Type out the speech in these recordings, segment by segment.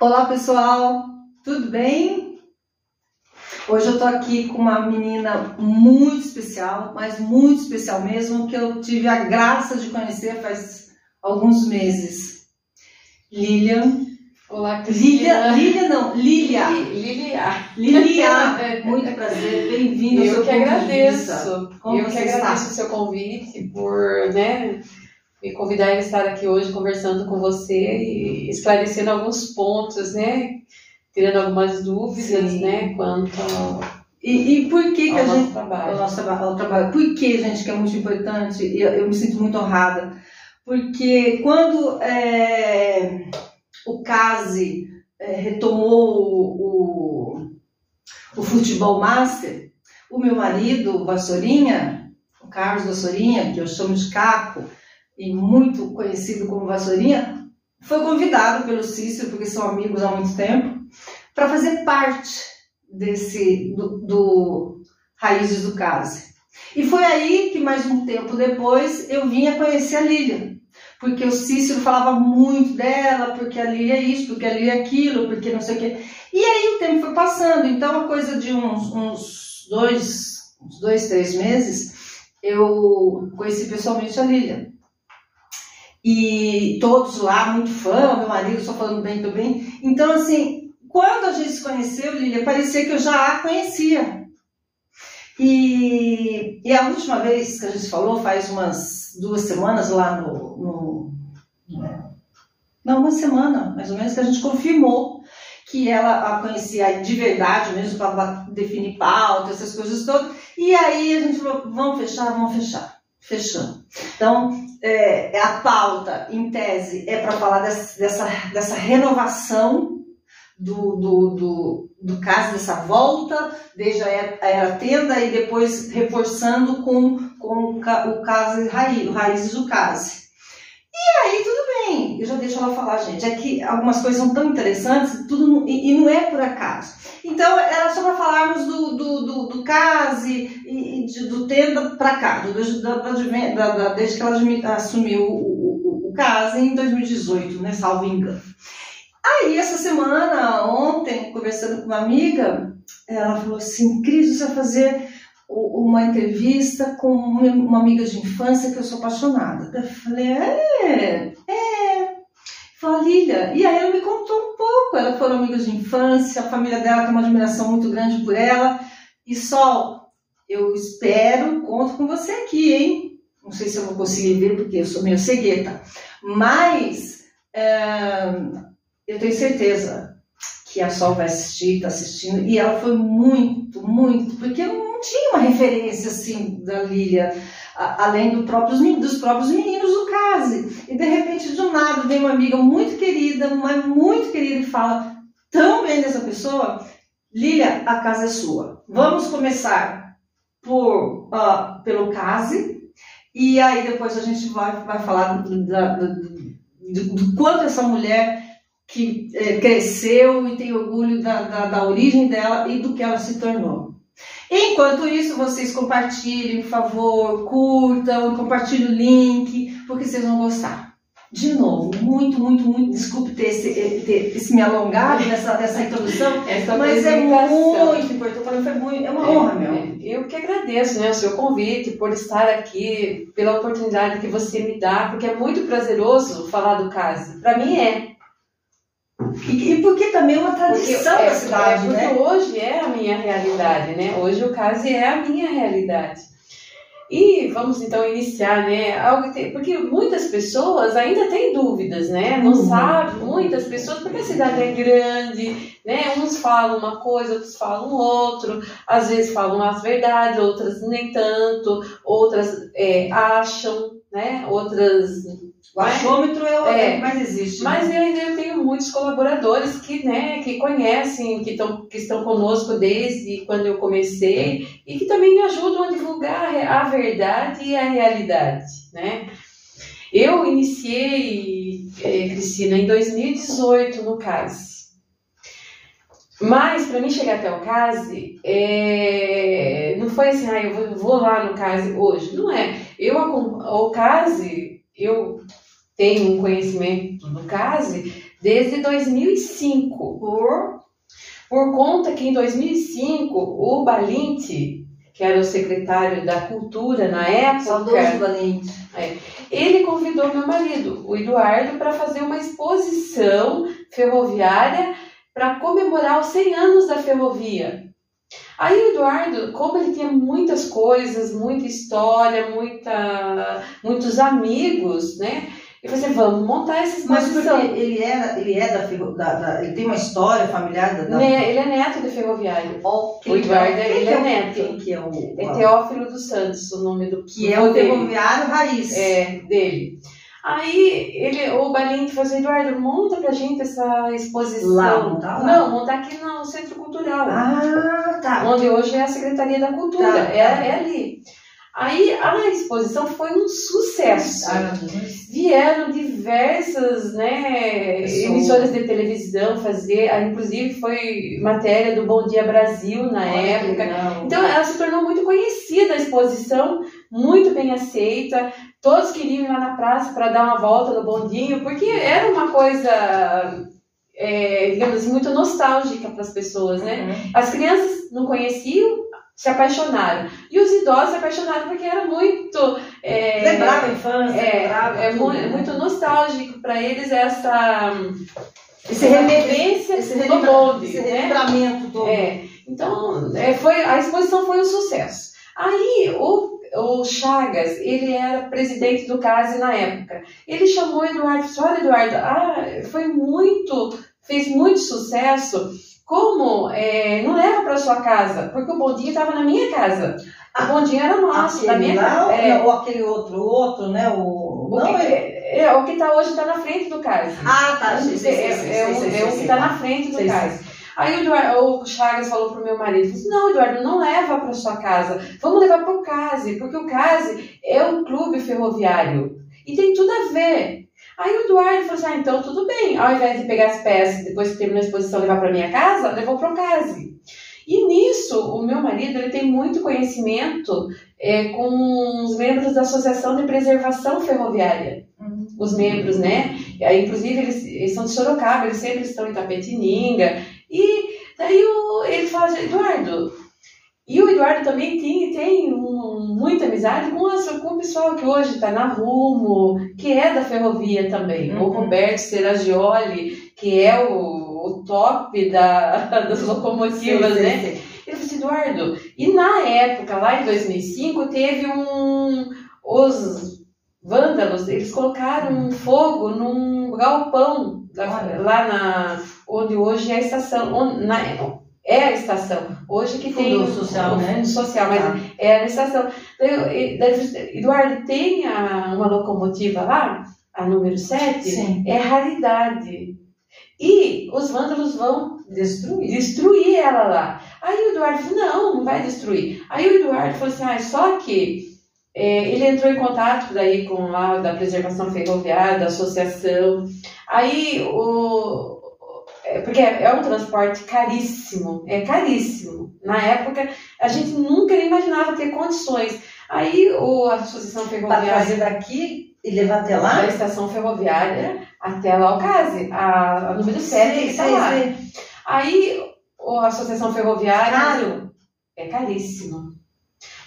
Olá pessoal, tudo bem? Hoje eu tô aqui com uma menina muito especial, mas muito especial mesmo, que eu tive a graça de conhecer faz alguns meses. Lilian. Olá, Cristina. Lilia. Muito prazer, bem-vinda. Eu que agradeço. Como você está? Agradeço o seu convite por, me convidar a estar aqui hoje conversando com você e esclarecendo alguns pontos, tirando algumas dúvidas, Sim. Quanto E por que ao a gente trabalho. ao nosso trabalho? Por que, gente, que é muito importante? E eu me sinto muito honrada, porque quando o CASE retomou o Futebol Master, o meu marido, Vassourinha, o Carlos Vassourinha, que eu chamo de Caco, e muito conhecido como Vassourinha, foi convidado pelo Cícero, porque são amigos há muito tempo, para fazer parte do Raízes do CASE. E foi aí que, mais um tempo depois, eu vim a conhecer a Lilian, porque o Cícero falava muito dela, porque a Lilian é isso, porque a Lilian é aquilo, porque não sei o quê. E aí o tempo foi passando, então a coisa de uns 2, 3 meses, eu conheci pessoalmente a Lilian. E todos lá, muito fã, meu marido só falando bem também. Então, assim, quando a gente se conheceu, Lilian, parecia que eu já a conhecia. E a última vez que a gente falou, faz umas 2 semanas lá não, uma semana, mais ou menos, que a gente confirmou que ela a conhecia de verdade mesmo, para definir pauta, essas coisas todas. E aí a gente falou, vamos fechar. Fechando. Então, a pauta, em tese, é para falar dessa renovação do CASE, dessa volta, desde a era tenda e depois reforçando com o CASE, Raízes do CASE. E aí, tudo bem, eu já deixo ela falar, gente, é que algumas coisas são tão interessantes e não é por acaso. Então, era só para falarmos do CASE e do tenda para cá, desde que ela assumiu o CASE em 2018, né, salvo engano. Aí, essa semana, ontem, conversando com uma amiga, ela falou assim, Cris, você vai fazer uma entrevista com uma amiga de infância que eu sou apaixonada. Eu falei, Falei, Lilian, e aí ela me contou um pouco, elas foram amigas de infância, a família dela tem uma admiração muito grande por ela, e Sol, eu espero, conto com você aqui, hein? Não sei se eu vou conseguir ver, porque eu sou meio cegueta, mas eu tenho certeza que a Sol vai assistir, está assistindo, e ela foi muito, porque eu não tinha uma referência assim da Lilian, além dos próprios meninos do CASE. E de repente, do nada, vem uma amiga muito querida, e fala tão bem dessa pessoa, Lilian, a casa é sua. Vamos começar pelo CASE, e aí depois a gente vai falar do quanto essa mulher que cresceu e tem orgulho da origem dela e do que ela se tornou. Enquanto isso, vocês compartilhem, por favor, curtam, compartilhem o link, porque vocês vão gostar. De novo, muito, desculpe ter me alongado nessa introdução, mas é muito importante, é uma honra, meu. Eu que agradeço, o seu convite, por estar aqui, pela oportunidade que você me dá, porque é muito prazeroso falar do CASE. Para mim é. E porque também é uma tradição da cidade, porque hoje é a minha realidade, Hoje o CASE é a minha realidade. E vamos então iniciar, porque muitas pessoas ainda têm dúvidas, Não sabem, muitas pessoas, porque a cidade é grande, Uns falam uma coisa, outros falam outro, às vezes falam as verdades, outras nem tanto, outras acham, outras... O achômetro é o que mais existe. Mas eu ainda tenho muitos colaboradores que conhecem, que estão conosco desde quando eu comecei e que também me ajudam a divulgar a verdade e a realidade, Eu iniciei, Cristina, em 2018 no CASE. Mas, para mim chegar até o CASE, não foi assim, eu vou lá no CASE hoje. Não é. O CASE, eu tenho um conhecimento do CASE desde 2005. Por conta que em 2005 o Balint, que era o secretário da Cultura na época, Saudoso Balint. Ele convidou meu marido, o Eduardo, para fazer uma exposição ferroviária para comemorar os 100 anos da ferrovia. Aí o Eduardo, como ele tinha muitas coisas, muita história, muitos amigos, né? Eu falei assim, vamos montar essa exposição. Mas porque ele ele tem uma história familiar Ele é neto de ferroviário. O Eduardo, ele é neto. Quem que é o... É Teófilo dos Santos, o nome do... Que é o ferroviário raiz. Dele. Aí o Balint falou assim, Eduardo, monta pra gente essa exposição. Lá. Não, montar aqui no Centro Cultural. Tá. Onde hoje é a Secretaria da Cultura. É ali. Aí a exposição foi um sucesso. Vieram diversas emissoras de televisão fazer, inclusive foi matéria do Bom Dia Brasil na época. Então ela se tornou muito conhecida, a exposição, muito bem aceita. Todos queriam ir lá na praça para dar uma volta no bondinho, porque era uma coisa, digamos assim, muito nostálgica para as pessoas, né? As crianças não conheciam, se apaixonaram. E os idosos se apaixonaram porque era muito... lembrava a infância, muito nostálgico para eles esse do bonde. Esse relembramento todo. Então, a exposição foi um sucesso. Aí, o Chagas, ele era presidente do CASE na época. Ele chamou o Eduardo e disse, olha, Eduardo, fez muito sucesso. Como não leva para sua casa? Porque o bondinho estava na minha casa. O bondinho era nosso, da minha casa. Ou aquele outro, né? O que está hoje está na frente do CASE. Tá. É o que está na frente do CASE. Aí o Chagas falou pro meu marido, disse, não, Eduardo, não leva para sua casa. Vamos levar para o CASE, porque o CASE é um clube ferroviário. E tem tudo a ver. Aí o Eduardo falou assim, então tudo bem. Ao invés de pegar as peças, depois que terminou a exposição, levar para minha casa, levou para o CASE. E nisso, o meu marido ele tem muito conhecimento com os membros da Associação de Preservação Ferroviária. Os membros, né? Inclusive, eles são de Sorocaba, eles sempre estão em Itapetininga. E daí ele fala assim, Eduardo... E o Eduardo também tem muita amizade com o pessoal que hoje está na Rumo, que é da ferrovia também. O Roberto Seragioli, que é o top das locomotivas, né? Ele falou assim, Eduardo, e na época, lá em 2005, teve os vândalos, eles colocaram um fogo num galpão, lá onde hoje é a estação, é a estação. Hoje que tem o social, fundo social, mas é a estação. Eduardo, tem uma locomotiva lá, a número 7, Sim. É raridade. E os vândalos vão destruir ela lá. Aí o Eduardo disse, não vai destruir. Aí o Eduardo falou assim, só que ele entrou em contato daí com lá da preservação ferroviária, da associação. Aí porque é um transporte caríssimo, caríssimo. Na época, a gente nunca imaginava ter condições. Aí a Associação Ferroviária... Para fazer daqui e levar até lá? Da estação ferroviária até lá o CASE, a número 7 que está lá. Aí a Associação Ferroviária... Caro? É caríssimo.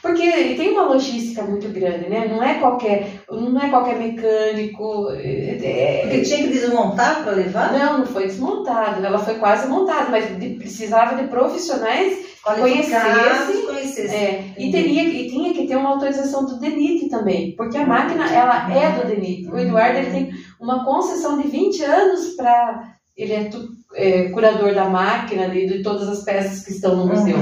Porque tem uma logística muito grande, né? Não é qualquer mecânico. Porque tinha que desmontar para levar? Não foi desmontado. Ela foi quase montada, mas precisava de profissionais conhecessem. E tinha que ter uma autorização do DENIT também, porque a máquina ela é do DENIT. O Eduardo ele tem uma concessão de 20 anos para... Ele é curador da máquina e de todas as peças que estão no museu.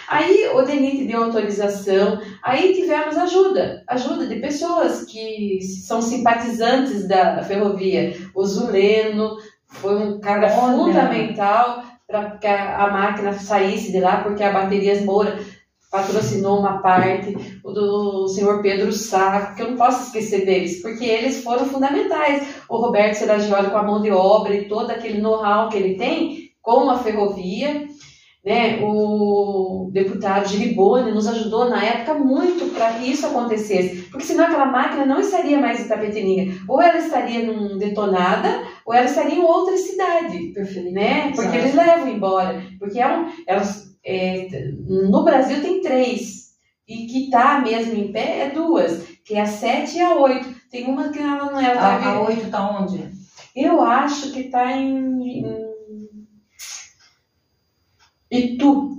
Aí o DENIT deu autorização, aí tivemos ajuda de pessoas que são simpatizantes da ferrovia. O Zuleno foi um cara fundamental para que a máquina saísse de lá, porque a Baterias Moura patrocinou uma parte, o do senhor Pedro Saco, que eu não posso esquecer deles, porque eles foram fundamentais. O Roberto Seragioli com a mão de obra e todo aquele know-how que ele tem com a ferrovia. né? O deputado Giriboni nos ajudou na época muito para que isso acontecesse, porque senão aquela máquina não estaria mais em Itapetininga, ou ela estaria num Detonada, ou ela estaria em outra cidade, né? Porque eles levam embora, porque no Brasil tem 3, e que está mesmo em pé é 2, que é a 7 e a 8. Tem uma que ela não é. A 8 está onde? Eu acho que está em Itu.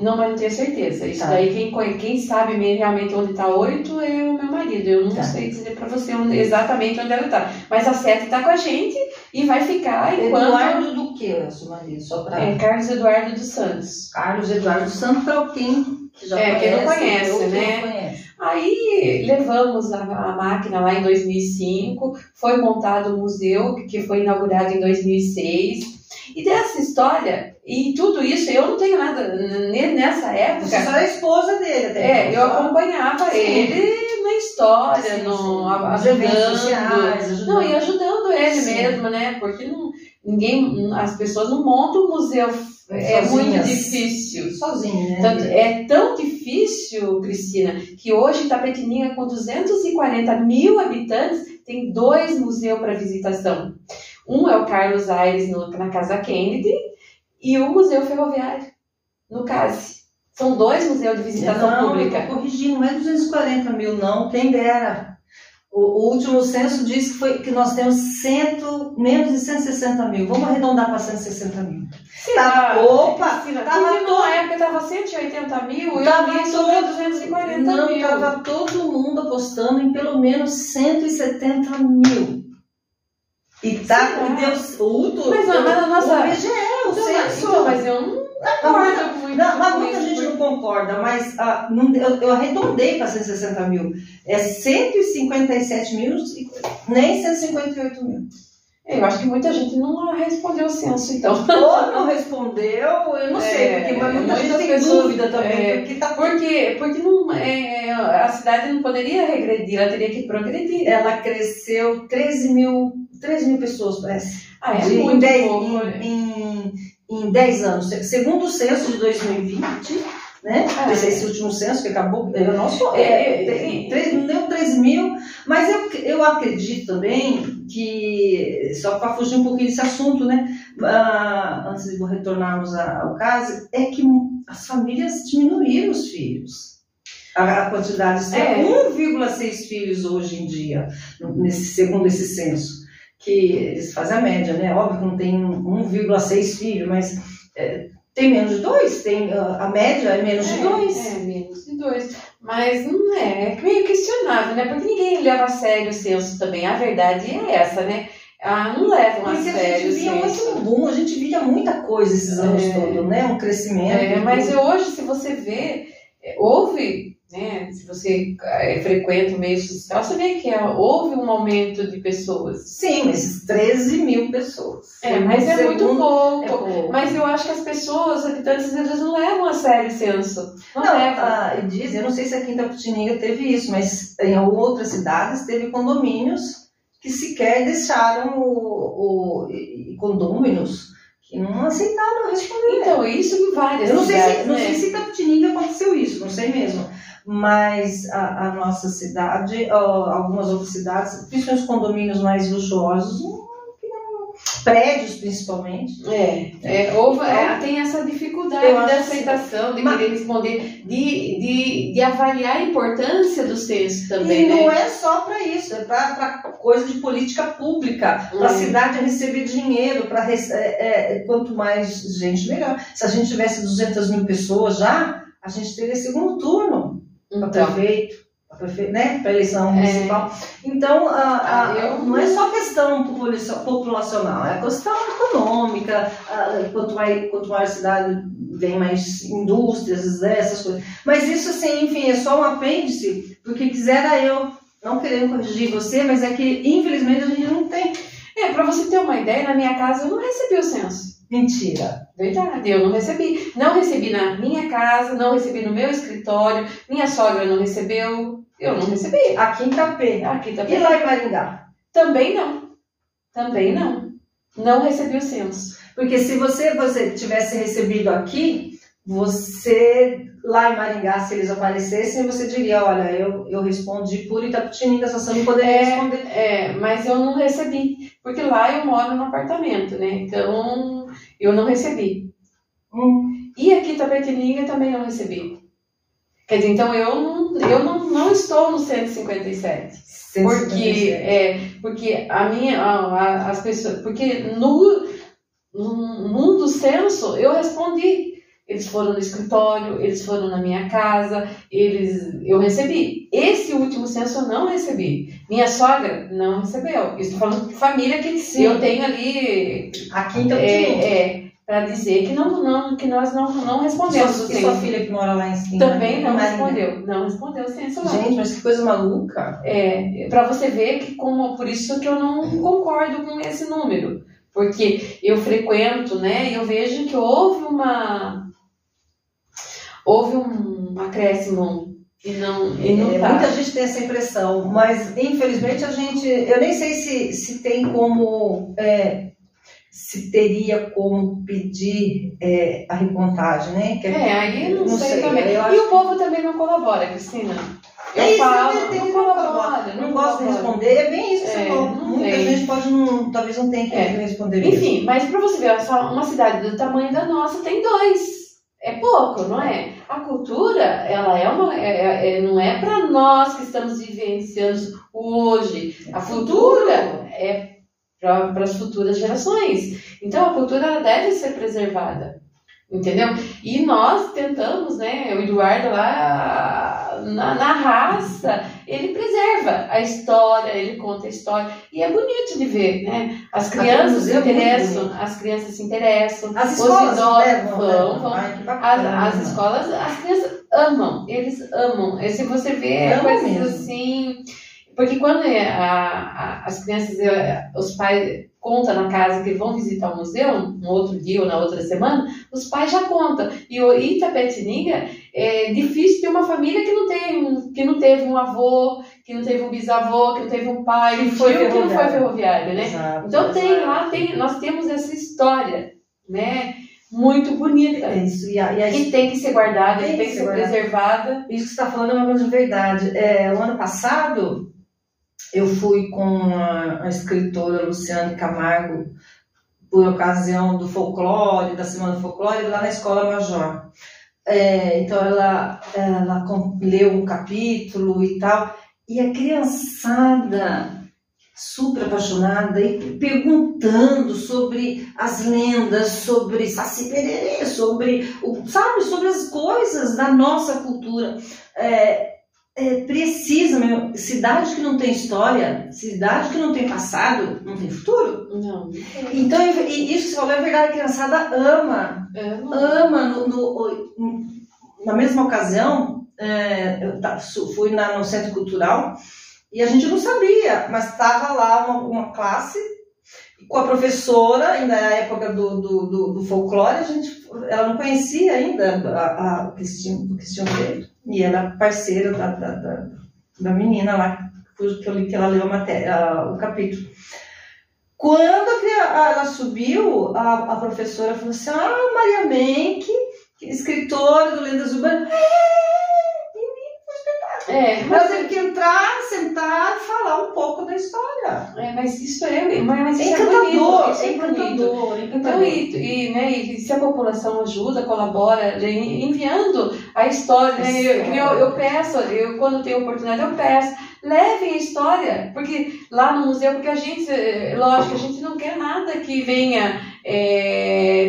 Não, mas não tenho certeza. Isso daí, quem sabe realmente onde está 8 é o meu marido. Eu não sei dizer para você exatamente onde ela está. Mas a 7 está com a gente e vai ficar enquanto... Eduardo do que, seu marido? Só pra... Carlos Eduardo dos Santos. Carlos Eduardo dos Santos, para quem que já conhece. Quem não conhece, né? Não conhece. Aí levamos a máquina lá em 2005, foi montado o museu, que foi inaugurado em 2006. E dessa história, e tudo isso, eu não tenho nada nessa época. Você só é a esposa dele, até. Eu acompanhava ele na história, ajudando. Não, e ajudando ele mesmo, né? Porque as pessoas não montam um museu. É muito difícil. Sozinho, né? É tão difícil, Cristina, que hoje Itapetininga, com 240 mil habitantes, tem 2 museus para visitação. Um é o Carlos Aires, na Casa Kennedy, e o Museu Ferroviário, no CASE. São 2 museus de visitação pública. Eu tô corrigindo, não é 240 mil, não. Quem dera. O último censo diz que nós temos menos de 160 mil. Vamos arredondar para 160 mil. Na época estava 180 mil, eu vi sobre 240 mil. Não, estava todo mundo apostando em pelo menos 170 mil. E tá com Deus outro. Mas a nossa. O IBGE, o censo. Mas eu não concordo muito. Mas muita gente não concorda, mas eu arredondei para 160 mil. É 157 mil, nem 158 mil. Eu acho que muita gente não respondeu o censo, então. Ou não respondeu, eu não sei, porque muita gente tem dúvida também. Porque não, a cidade não poderia regredir, ela teria que progredir. Ela cresceu 13 mil pessoas, parece. É muito pouco. Em 10 anos. Segundo o censo de 2020, né? Esse último censo que acabou, não deu 13 mil, mas eu acredito também que, só para fugir um pouquinho desse assunto, né? Antes de retornarmos ao caso, é que as famílias diminuíram os filhos. A quantidade, 1,6 filhos hoje em dia, segundo esse censo. Que eles fazem a média, né? Óbvio que não tem 1,6 filhos, mas tem menos de 2, a média é menos de 2. Menos de 2. Mas não é meio questionável, né? Porque ninguém leva a sério o censo também. A verdade é essa, né? Não levam a sério o censo. A gente via muita coisa esses anos todos, né? Um crescimento. Mas hoje, se você vê, houve... Né? Se você frequenta o meio social, você vê que houve um aumento de pessoas. Sim, mas 13 mil pessoas. Mas é muito pouco. Mas eu acho que as pessoas, os habitantes, eles não levam a sério o censo. Não levam. Dizem, eu não sei se aqui em Itapetininga teve isso, mas em outras cidades teve condomínios que sequer deixaram condôminos que não aceitaram responder. Então, isso em várias cidades. Não sei se em Itapetininga aconteceu isso, não sei mesmo. Mas a nossa cidade, algumas outras cidades, principalmente os condomínios mais luxuosos, prédios principalmente. Tem essa dificuldade da aceitação, de querer responder, de avaliar a importância do censo também. E não é só para isso, é para coisa de política pública, para a cidade receber dinheiro, quanto mais gente, melhor. Se a gente tivesse 200 mil pessoas já, a gente teria segundo turno. Para prefeito, né? Para eleição municipal. Então, não é só questão populacional, é questão econômica. Quanto maior a cidade, vem mais indústrias, essas coisas. Mas isso, assim, enfim, é só um apêndice, porque quisera eu, não querendo corrigir você, mas é que, infelizmente, a gente não tem. Para você ter uma ideia, na minha casa eu não recebi o censo. Mentira. Verdade, eu não recebi. Não recebi na minha casa, não recebi no meu escritório, minha sogra não recebeu, eu não recebi. Aqui em Itapê. E lá em Maringá? Também não. Não recebi o censo. Porque se você tivesse recebido aqui, você, lá em Maringá, se eles aparecessem, você diria, olha, eu respondi por Itapetininga, você não poderia responder. Mas eu não recebi, porque lá eu moro no apartamento, né? Então, eu não recebi. E aqui em Itapetininga também não recebi. Quer dizer, então eu não estou no 157. Porque as pessoas, porque no mundo censo eu respondi. Eles foram no escritório, eles foram na minha casa, eu recebi. Esse último censo eu não recebi. Minha sogra não recebeu. Estou falando de família que eu tenho ali. Aqui então para dizer que nós não respondemos. E sua filha que mora lá em cima? Também não respondeu. Não respondeu o censo lá. Gente, mas que coisa maluca. Para você ver que por isso que eu não concordo com esse número. Porque eu frequento, né, e eu vejo que houve um acréscimo e não tá. Muita gente tem essa impressão, mas infelizmente eu nem sei se tem como, se teria como pedir a recontagem, né? Aí não sei também. E o povo também não colabora, Cristina. Eu falo, não gosto de responder, é bem isso que você falou. Muita gente talvez não tenha que responder isso. Enfim, mas para você ver, uma cidade do tamanho da nossa tem 2. É pouco, não é? A cultura, ela não é para nós que estamos vivenciando hoje. A cultura é para as futuras gerações. Então, a cultura ela deve ser preservada. Entendeu? E nós tentamos, né? O Eduardo lá, na raça, ele preserva a história, ele conta a história. E é bonito de ver, né? As crianças se interessam, As escolas vão. As escolas, as crianças amam, eles amam. E se você vê coisas mesmo. Assim. Porque quando as crianças, os pais contam na casa que vão visitar o museu, um outro dia ou na outra semana, os pais já contam. E o Itapetininga é difícil ter uma família que não teve um avô, que não teve um bisavô, que não teve um pai, que não foi ferroviário, né? Exato, então nós temos essa história, né? Muito bonita. Isso, que tem que ser guardada, que tem que ser preservada. Isso que você está falando é uma coisa de verdade. O ano passado, eu fui com a escritora Luciane Camargo, por ocasião do folclore, da Semana do Folclore, lá na Escola Major. Então ela leu um capítulo e tal, e a criançada super apaixonada e perguntando sobre as lendas, sobre Saci Pererê, sobre as coisas da nossa cultura. Precisa mesmo. Cidade que não tem história, cidade que não tem passado, não tem futuro. Não. Então, isso que você falou é verdade, a criançada ama. Na mesma ocasião, eu fui no Centro Cultural e a gente não sabia, mas estava lá uma classe com a professora, ainda na época do folclore, ela não conhecia ainda o que eles tinham feito. E ela é parceira da menina lá, que ela leu o capítulo. Quando ela subiu, a professora falou assim, Maria Menck, escritora do Lendas Urbanas. Mas teve que entrar, sentar e falar um pouco da história. Mas isso é encantador. Então, e se a população ajuda, colabora, enviando a história, né? Eu peço, quando tenho oportunidade, eu peço, levem a história, porque lá no museu, porque a gente não quer nada que venha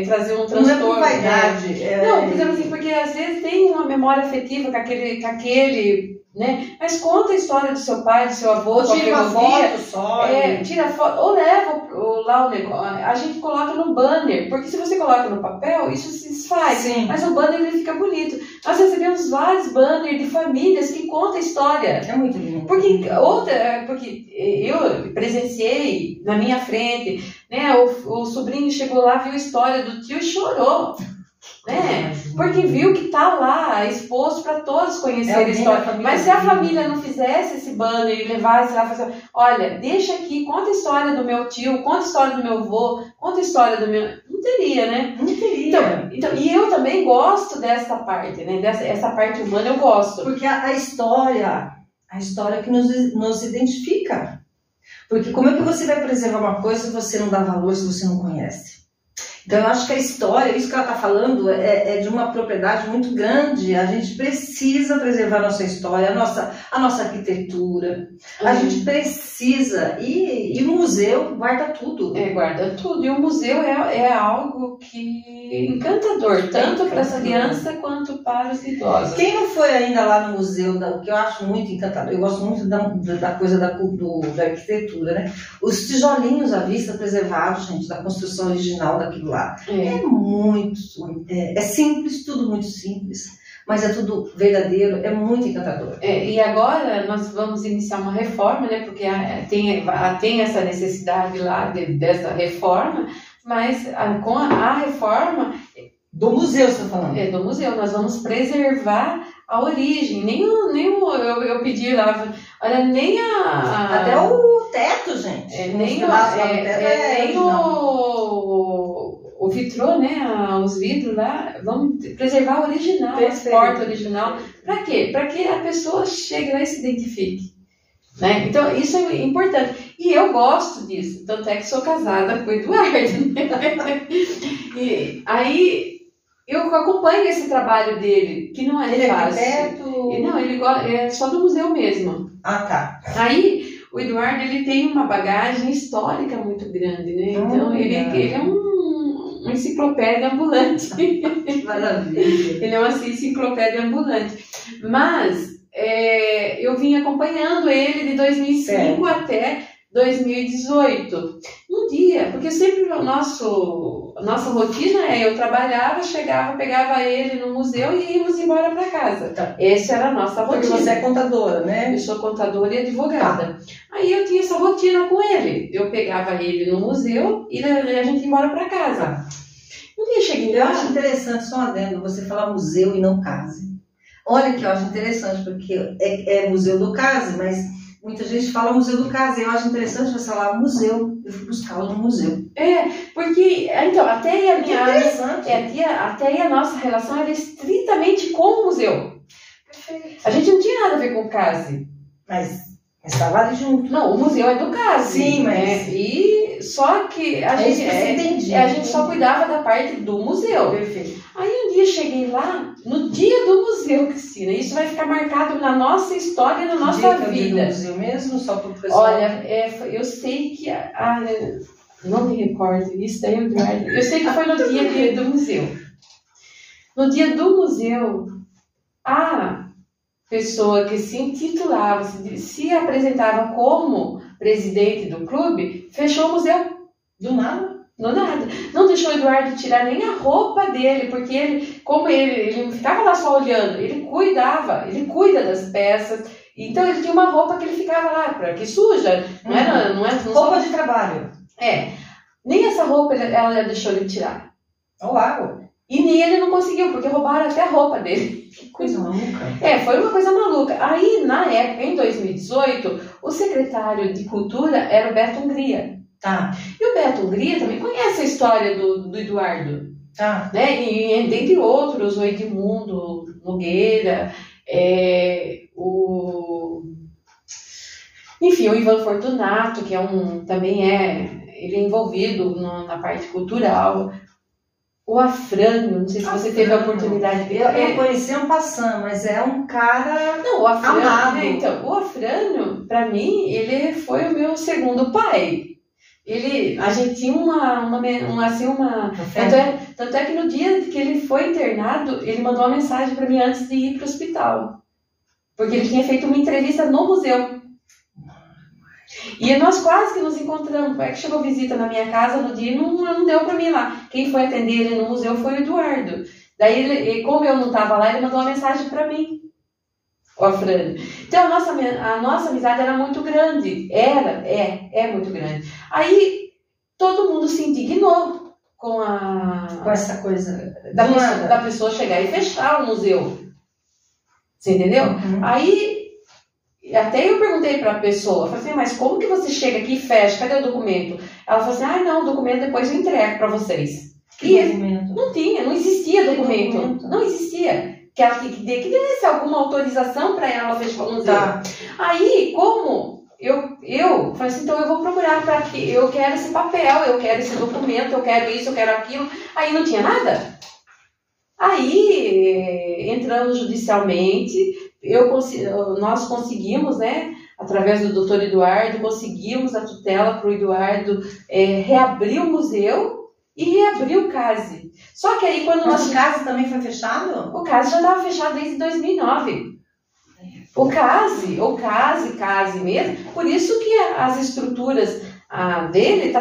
trazer um transtorno. Não é por vaidade. Não, por exemplo assim, porque às vezes tem uma memória afetiva com aquele, né? Mas conta a história do seu pai, do seu avô, tira uma foto só. Tira foto, ou leva lá o negócio. A gente coloca no banner, porque se você coloca no papel, isso se desfaz. Sim. Mas o banner ele fica bonito. Nós recebemos vários banners de famílias que contam a história. É muito lindo. Porque eu presenciei na minha frente, né? O sobrinho chegou lá, viu a história do tio e chorou. Né? Porque viu que tá lá exposto para todos conhecerem a história. Mas se a família não fizesse esse banner e levasse lá, olha, deixa aqui, conta a história do meu tio, conta a história do meu avô, conta a história do meu... Não teria, né? Não teria. Então, Então, e eu também gosto dessa parte, né? Essa parte humana eu gosto. Porque a história que nos identifica. Porque como é que você vai preservar uma coisa se você não dá valor, se você não conhece? Então eu acho que a história, isso que ela está falando, é de uma propriedade muito grande. A gente precisa preservar a nossa história, a nossa arquitetura. A gente precisa. E o museu guarda tudo. Guarda tudo. E o museu é algo encantador, tanto para as crianças quanto para os idosos. Quem não foi ainda lá no museu, que eu acho muito encantador, eu gosto muito da coisa da arquitetura, né? Os tijolinhos à vista preservados, gente, da construção original daquilo lá. É simples, tudo muito simples, mas é tudo verdadeiro, é muito encantador. E agora nós vamos iniciar uma reforma, né? Porque tem essa necessidade lá dessa reforma, mas com a reforma do museu, você está falando? Do museu, nós vamos preservar a origem. Eu pedi lá, olha, nem até o teto, gente. Nem o vitrô, né? Os vidros lá, vamos preservar o original, a porta original. Para quê? Para que a pessoa chegue lá e se identifique. Né? Então, isso é importante. E eu gosto disso. Tanto é que sou casada com o Eduardo. Né? E aí, eu acompanho esse trabalho dele, que não é fácil. Não, ele é só do museu mesmo. Ah, tá. Aí, o Eduardo, ele tem uma bagagem histórica muito grande, né? Então, ele é uma enciclopédia ambulante. Maravilha. Ele é uma enciclopédia ambulante. Mas eu vim acompanhando ele de 2005 até 2018. Um dia, porque sempre a nossa rotina eu trabalhava, chegava, pegava ele no museu e íamos embora para casa. Tá. Essa era a nossa rotina. Porque você é contadora, né? Eu sou contadora e advogada. Aí eu tinha essa rotina com ele. Eu pegava ele no museu e a gente ia embora para casa. Um dia cheguei lá. Eu acho interessante, só adendo, você falar museu e não case. Olha que eu acho interessante, porque é museu do case, mas muita gente fala museu do case. Eu acho interessante você falar museu. Eu fui buscá-lo no museu. Porque, então, até a minha... Interessante. Até a nossa relação era estritamente com o museu. Perfeito. A gente não tinha nada a ver com o case. Mas estava ali junto. Não, o museu é do case. Sim, mas... E só que a gente só cuidava da parte do museu. Perfeito. Aí um dia cheguei lá, no dia do museu, Cristina. Isso vai ficar marcado na nossa história, na nossa vida. Dia do museu mesmo, só para o pessoal... Olha, eu sei que... não me recordo, isso daí eu guardo. Eu sei que foi no dia do museu. No dia do museu, a pessoa que se intitulava, se apresentava como presidente do clube, fechou o museu. Do nada? Do nada. Não deixou o Eduardo tirar nem a roupa dele, porque ele não ficava lá só olhando, ele cuida das peças. Então ele tinha uma roupa que ele ficava lá, que suja, não era roupa de trabalho. Nem essa roupa ela deixou ele tirar. Uau! E nem ele não conseguiu, porque roubaram até a roupa dele. Que coisa maluca. Foi uma coisa maluca. Aí, na época, em 2018, o secretário de Cultura era o Beto Hungria. Tá. E o Beto Hungria também conhece a história do Eduardo. Tá. Né? E dentre outros, o Edmundo Nogueira, enfim, o Ivan Fortunato, que ele é envolvido na parte cultural. O Afrânio, não sei se você teve a oportunidade de ver. Eu conheci um passando, mas é um cara o Afrânio, amado. Né? Então, o Afrânio, para mim, ele foi o meu segundo pai. A gente tinha tanto é que no dia que ele foi internado, ele mandou uma mensagem para mim antes de ir para o hospital. Porque ele tinha feito uma entrevista no museu. E nós quase que nos encontramos. É que chegou visita na minha casa no dia e não deu para mim ir lá. Quem foi atender ele no museu foi o Eduardo. Daí, como eu não estava lá, ele mandou uma mensagem para mim, o Afrânio. Então, a nossa amizade era muito grande. É muito grande. Aí, todo mundo se indignou com essa coisa da pessoa chegar e fechar o museu. Você entendeu? Uhum. Aí... Até eu perguntei para a pessoa, falei assim, mas como que você chega aqui e fecha? Cadê o documento? Ela falou assim, não, o documento depois eu entrego para vocês. Que documento? Não existia documento. Não existia. Que desse alguma autorização para ela fechar o museu. Tá. Aí, como eu falei assim, então eu vou procurar para que eu quero esse papel, eu quero esse documento, eu quero isso, eu quero aquilo. Aí não tinha nada. Aí, entrando judicialmente, nós conseguimos, né, através do doutor Eduardo, conseguimos a tutela para o Eduardo reabrir o museu e reabrir o CASE. Só que aí quando Mas o CASE também foi fechado? O CASE já estava fechado desde 2009. O CASE mesmo, por isso que as estruturas dele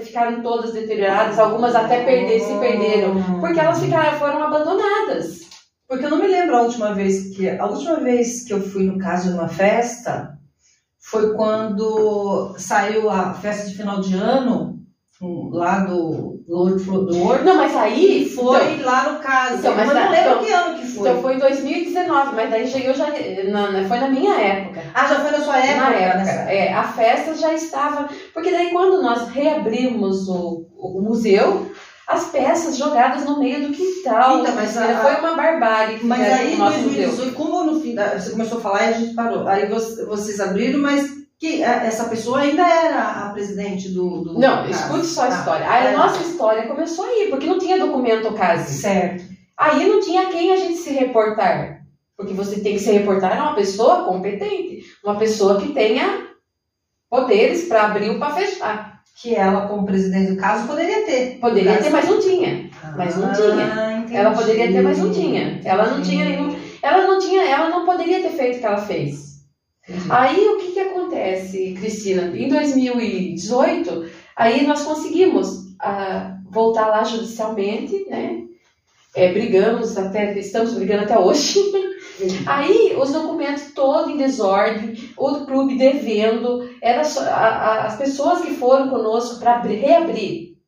ficaram todas deterioradas, algumas até se perderam, porque elas foram abandonadas. Porque eu não me lembro a última vez que eu fui no CASE numa festa, foi quando saiu a festa de final de ano, lá do Horto. Não, mas aí foi então, lá no CASE. Então, mas não lembro que ano que foi. Então foi em 2019, mas daí cheguei foi na minha época. Já foi na sua época? Na época, a festa já estava. Porque daí quando nós reabrimos o museu, as peças jogadas no meio do quintal. Então, mas foi uma barbárie. Mas aí em 2018, como no fim você começou a falar e a gente parou. Aí vocês abriram, mas que essa pessoa ainda era a presidente do Não, escute só a história. A nossa história começou aí, porque não tinha documento CASE. Certo. Aí não tinha quem a gente se reportar. Porque você tem que se reportar a uma pessoa competente. Uma pessoa que tenha poderes para abrir ou para fechar. Que ela, como presidente do caso, poderia ter. Poderia ter, mas não tinha. Entendi. Ela poderia ter, mas não tinha. Ela não tinha nenhum. Ela não poderia ter feito o que ela fez. Aí o que acontece, Cristina? Em 2018, aí nós conseguimos voltar lá judicialmente, né? Estamos brigando até hoje. Aí os documentos todos em desordem, o clube devendo, era só, as pessoas que foram conosco para reabrir,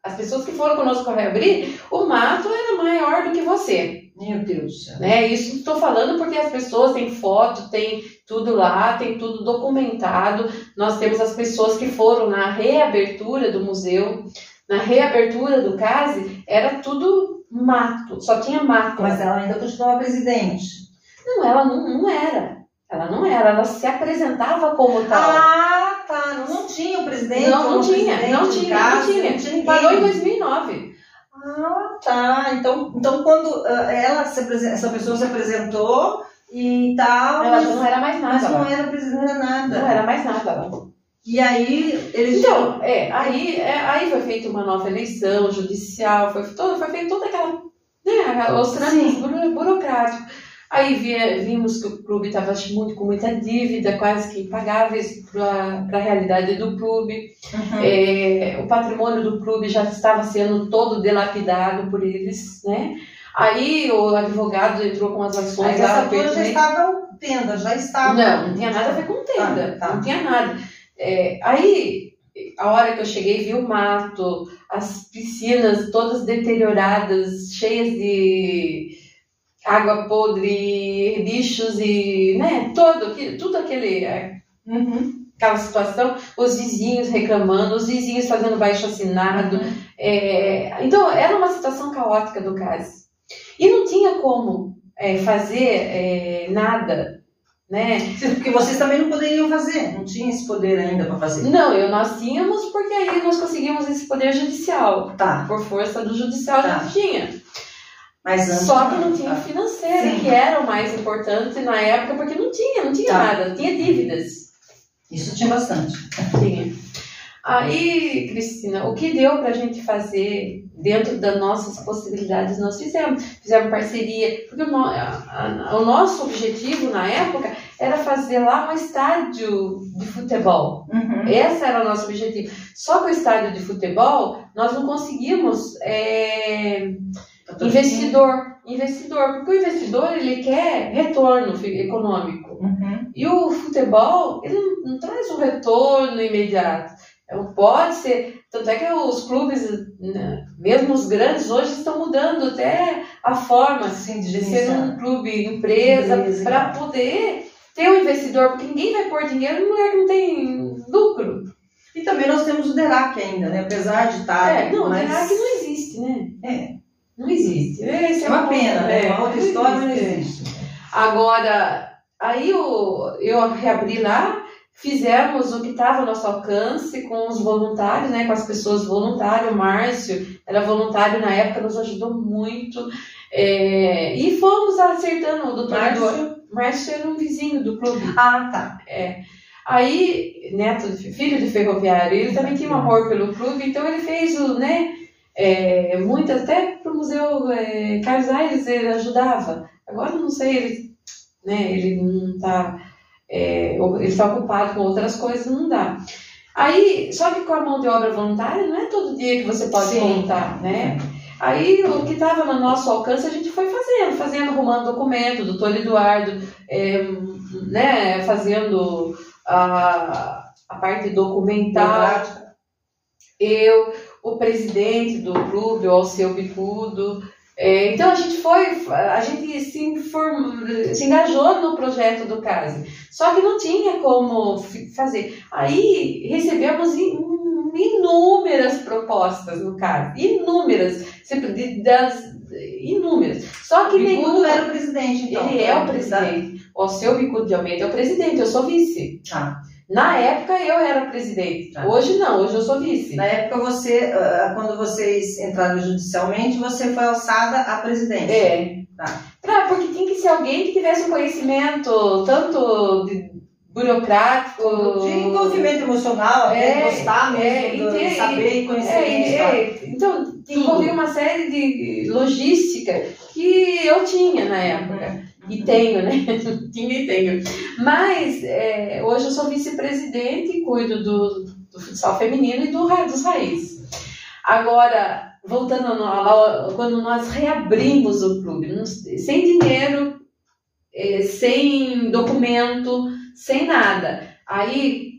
o mato era maior do que você. Meu Deus. Né? Isso estou falando porque as pessoas têm foto, tem tudo lá, tem tudo documentado. Nós temos as pessoas que foram na reabertura do museu, na reabertura do CASE, era tudo mato, só tinha mato. Mas ela ainda continuava presidente. Não, ela não era. Ela se apresentava como tal. Tá. Não tinha o presidente. Não tinha. Parou em 2009. Tá. Então quando essa pessoa se apresentou e tal. Ela já não era mais nada. Mas não era presidente nada. Não era mais nada. E aí eles. Então, aí foi feita uma nova eleição judicial, foi feita toda aquela. Né, os trâmites burocráticos. Aí vimos que o clube estava com muita dívida, quase que impagáveis para a realidade do clube. O patrimônio do clube já estava sendo todo dilapidado por eles, né? Aí o advogado entrou com as ações. Aí essa toda já estava tenda, já estava. Não tinha nada a ver com tenda, não tinha nada. Aí, a hora que eu cheguei, vi o mato, as piscinas todas deterioradas, cheias de água podre, bichos e, né, tudo aquela situação, os vizinhos reclamando, os vizinhos fazendo baixo-assinado. Então, era uma situação caótica do CASE. E não tinha como fazer nada, né? Porque vocês também não poderiam fazer, não tinha esse poder ainda para fazer. Não, nós tínhamos, porque aí nós conseguimos esse poder judicial. Tá. Por força do judicial a gente tinha. Mas antes, só que não tinha financeiro, que era o mais importante na época, porque não tinha nada, tinha dívidas. Isso tinha bastante. Tinha. Aí, Cristina, o que deu pra gente fazer dentro das nossas possibilidades, nós fizemos parceria, porque o nosso objetivo na época era fazer lá um estádio de futebol. Esse era o nosso objetivo. Só que o estádio de futebol, nós não conseguimos investidor, porque o investidor ele quer retorno econômico. E o futebol, ele não traz um retorno imediato. Pode ser, tanto é que os clubes, né, mesmo os grandes, hoje estão mudando até a forma assim, de ser um clube empresa para poder ter um investidor, porque ninguém vai pôr dinheiro num lugar que não tem lucro. E também nós temos o DERAC ainda, né? Apesar de estar... Não, o DERAC não existe, né? Não existe. É uma pena, né? Uma outra história, mas não existe. Agora, aí eu reabri lá, fizemos o que estava ao nosso alcance com os voluntários, né? Com as pessoas voluntárias. O Márcio era voluntário na época, nos ajudou muito. E fomos acertando o doutor Eduardo. Márcio era um vizinho do clube. Ah, tá. Aí, filho de ferroviário, ele também tinha um amor pelo clube, então ele fez muito, até para o Museu Carlos Aires ele ajudava. Agora não sei, ele não está, ele está ocupado com outras coisas, não dá. Aí, só que com a mão de obra voluntária, não é todo dia que você pode voltar, né? Aí, o que estava no nosso alcance, a gente foi fazendo, arrumando documento, o doutor Eduardo, fazendo a parte documental. Eu, o presidente do clube, o Alceu Bicudo. Então, a gente se engajou no projeto do CASE. Só que não tinha como fazer. Aí, recebemos inúmeras propostas no CASE. Inúmeras. Inúmeras. Só que Bicudo era o presidente, então. Ele é o presidente. O Alceu Bicudo de Almeida é o presidente, eu sou vice. Na época eu era presidente. Hoje não, hoje eu sou vice. Na época quando vocês entraram judicialmente, você foi alçada à presidência. Porque tinha que ser alguém que tivesse um conhecimento tanto burocrático, de envolvimento emocional, até gostar mesmo, de saber e conhecer. Então, envolvia uma série de logística que eu tinha na época. E tenho, né? Tinha e tenho. Mas, hoje eu sou vice-presidente, cuido do futsal feminino e dos raízes. Agora, voltando quando nós reabrimos o clube, sem dinheiro, sem documento, sem nada. Aí,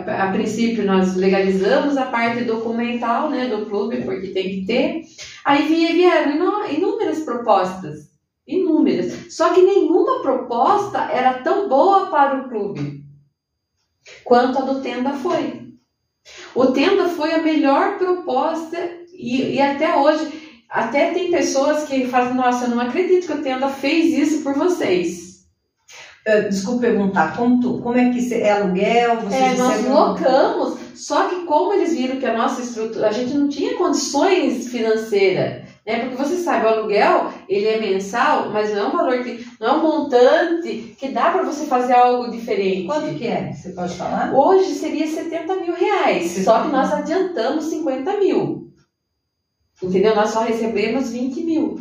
a princípio, nós legalizamos a parte documental, né, do clube, porque tem que ter. Aí vieram inúmeras propostas. Inúmeras. Só que nenhuma proposta era tão boa para o clube quanto a do Tenda foi. O Tenda foi a melhor proposta e até hoje, até tem pessoas que falam, nossa, eu não acredito que o Tenda fez isso por vocês. Desculpa perguntar, como é que é aluguel? Nós locamos, só que como eles viram que a nossa estrutura, a gente não tinha condições financeiras. Porque você sabe, o aluguel, ele é mensal, mas não é um valor não é um montante que dá para você fazer algo diferente. Quanto que é? Você pode falar? Hoje seria R$70 mil, só que nós adiantamos 50 mil. Entendeu? Nós só recebemos 20 mil.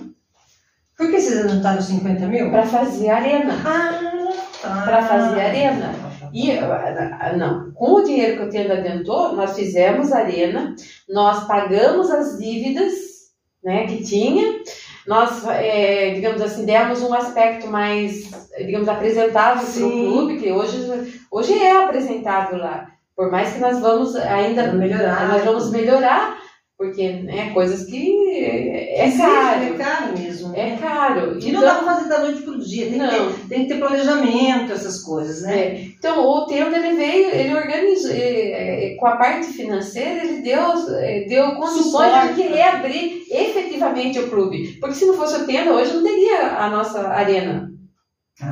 Por que vocês adiantaram 50 mil? Para fazer arena. Para fazer arena. Com o dinheiro que o Tenda adiantou, nós fizemos arena, nós pagamos as dívidas, né, que tinha, nós, digamos assim, demos um aspecto mais, digamos, apresentável para o clube, que hoje é apresentável lá, por mais que nós vamos ainda melhorar, porque coisas que caro. É caro mesmo. É caro. E não dá para fazer da noite para o dia, tem que ter planejamento, essas coisas, né? Então, o Tenda, ele organizou, com a parte financeira, ele deu condições de reabrir efetivamente o clube. Porque se não fosse o Tenda, hoje não teria a nossa arena.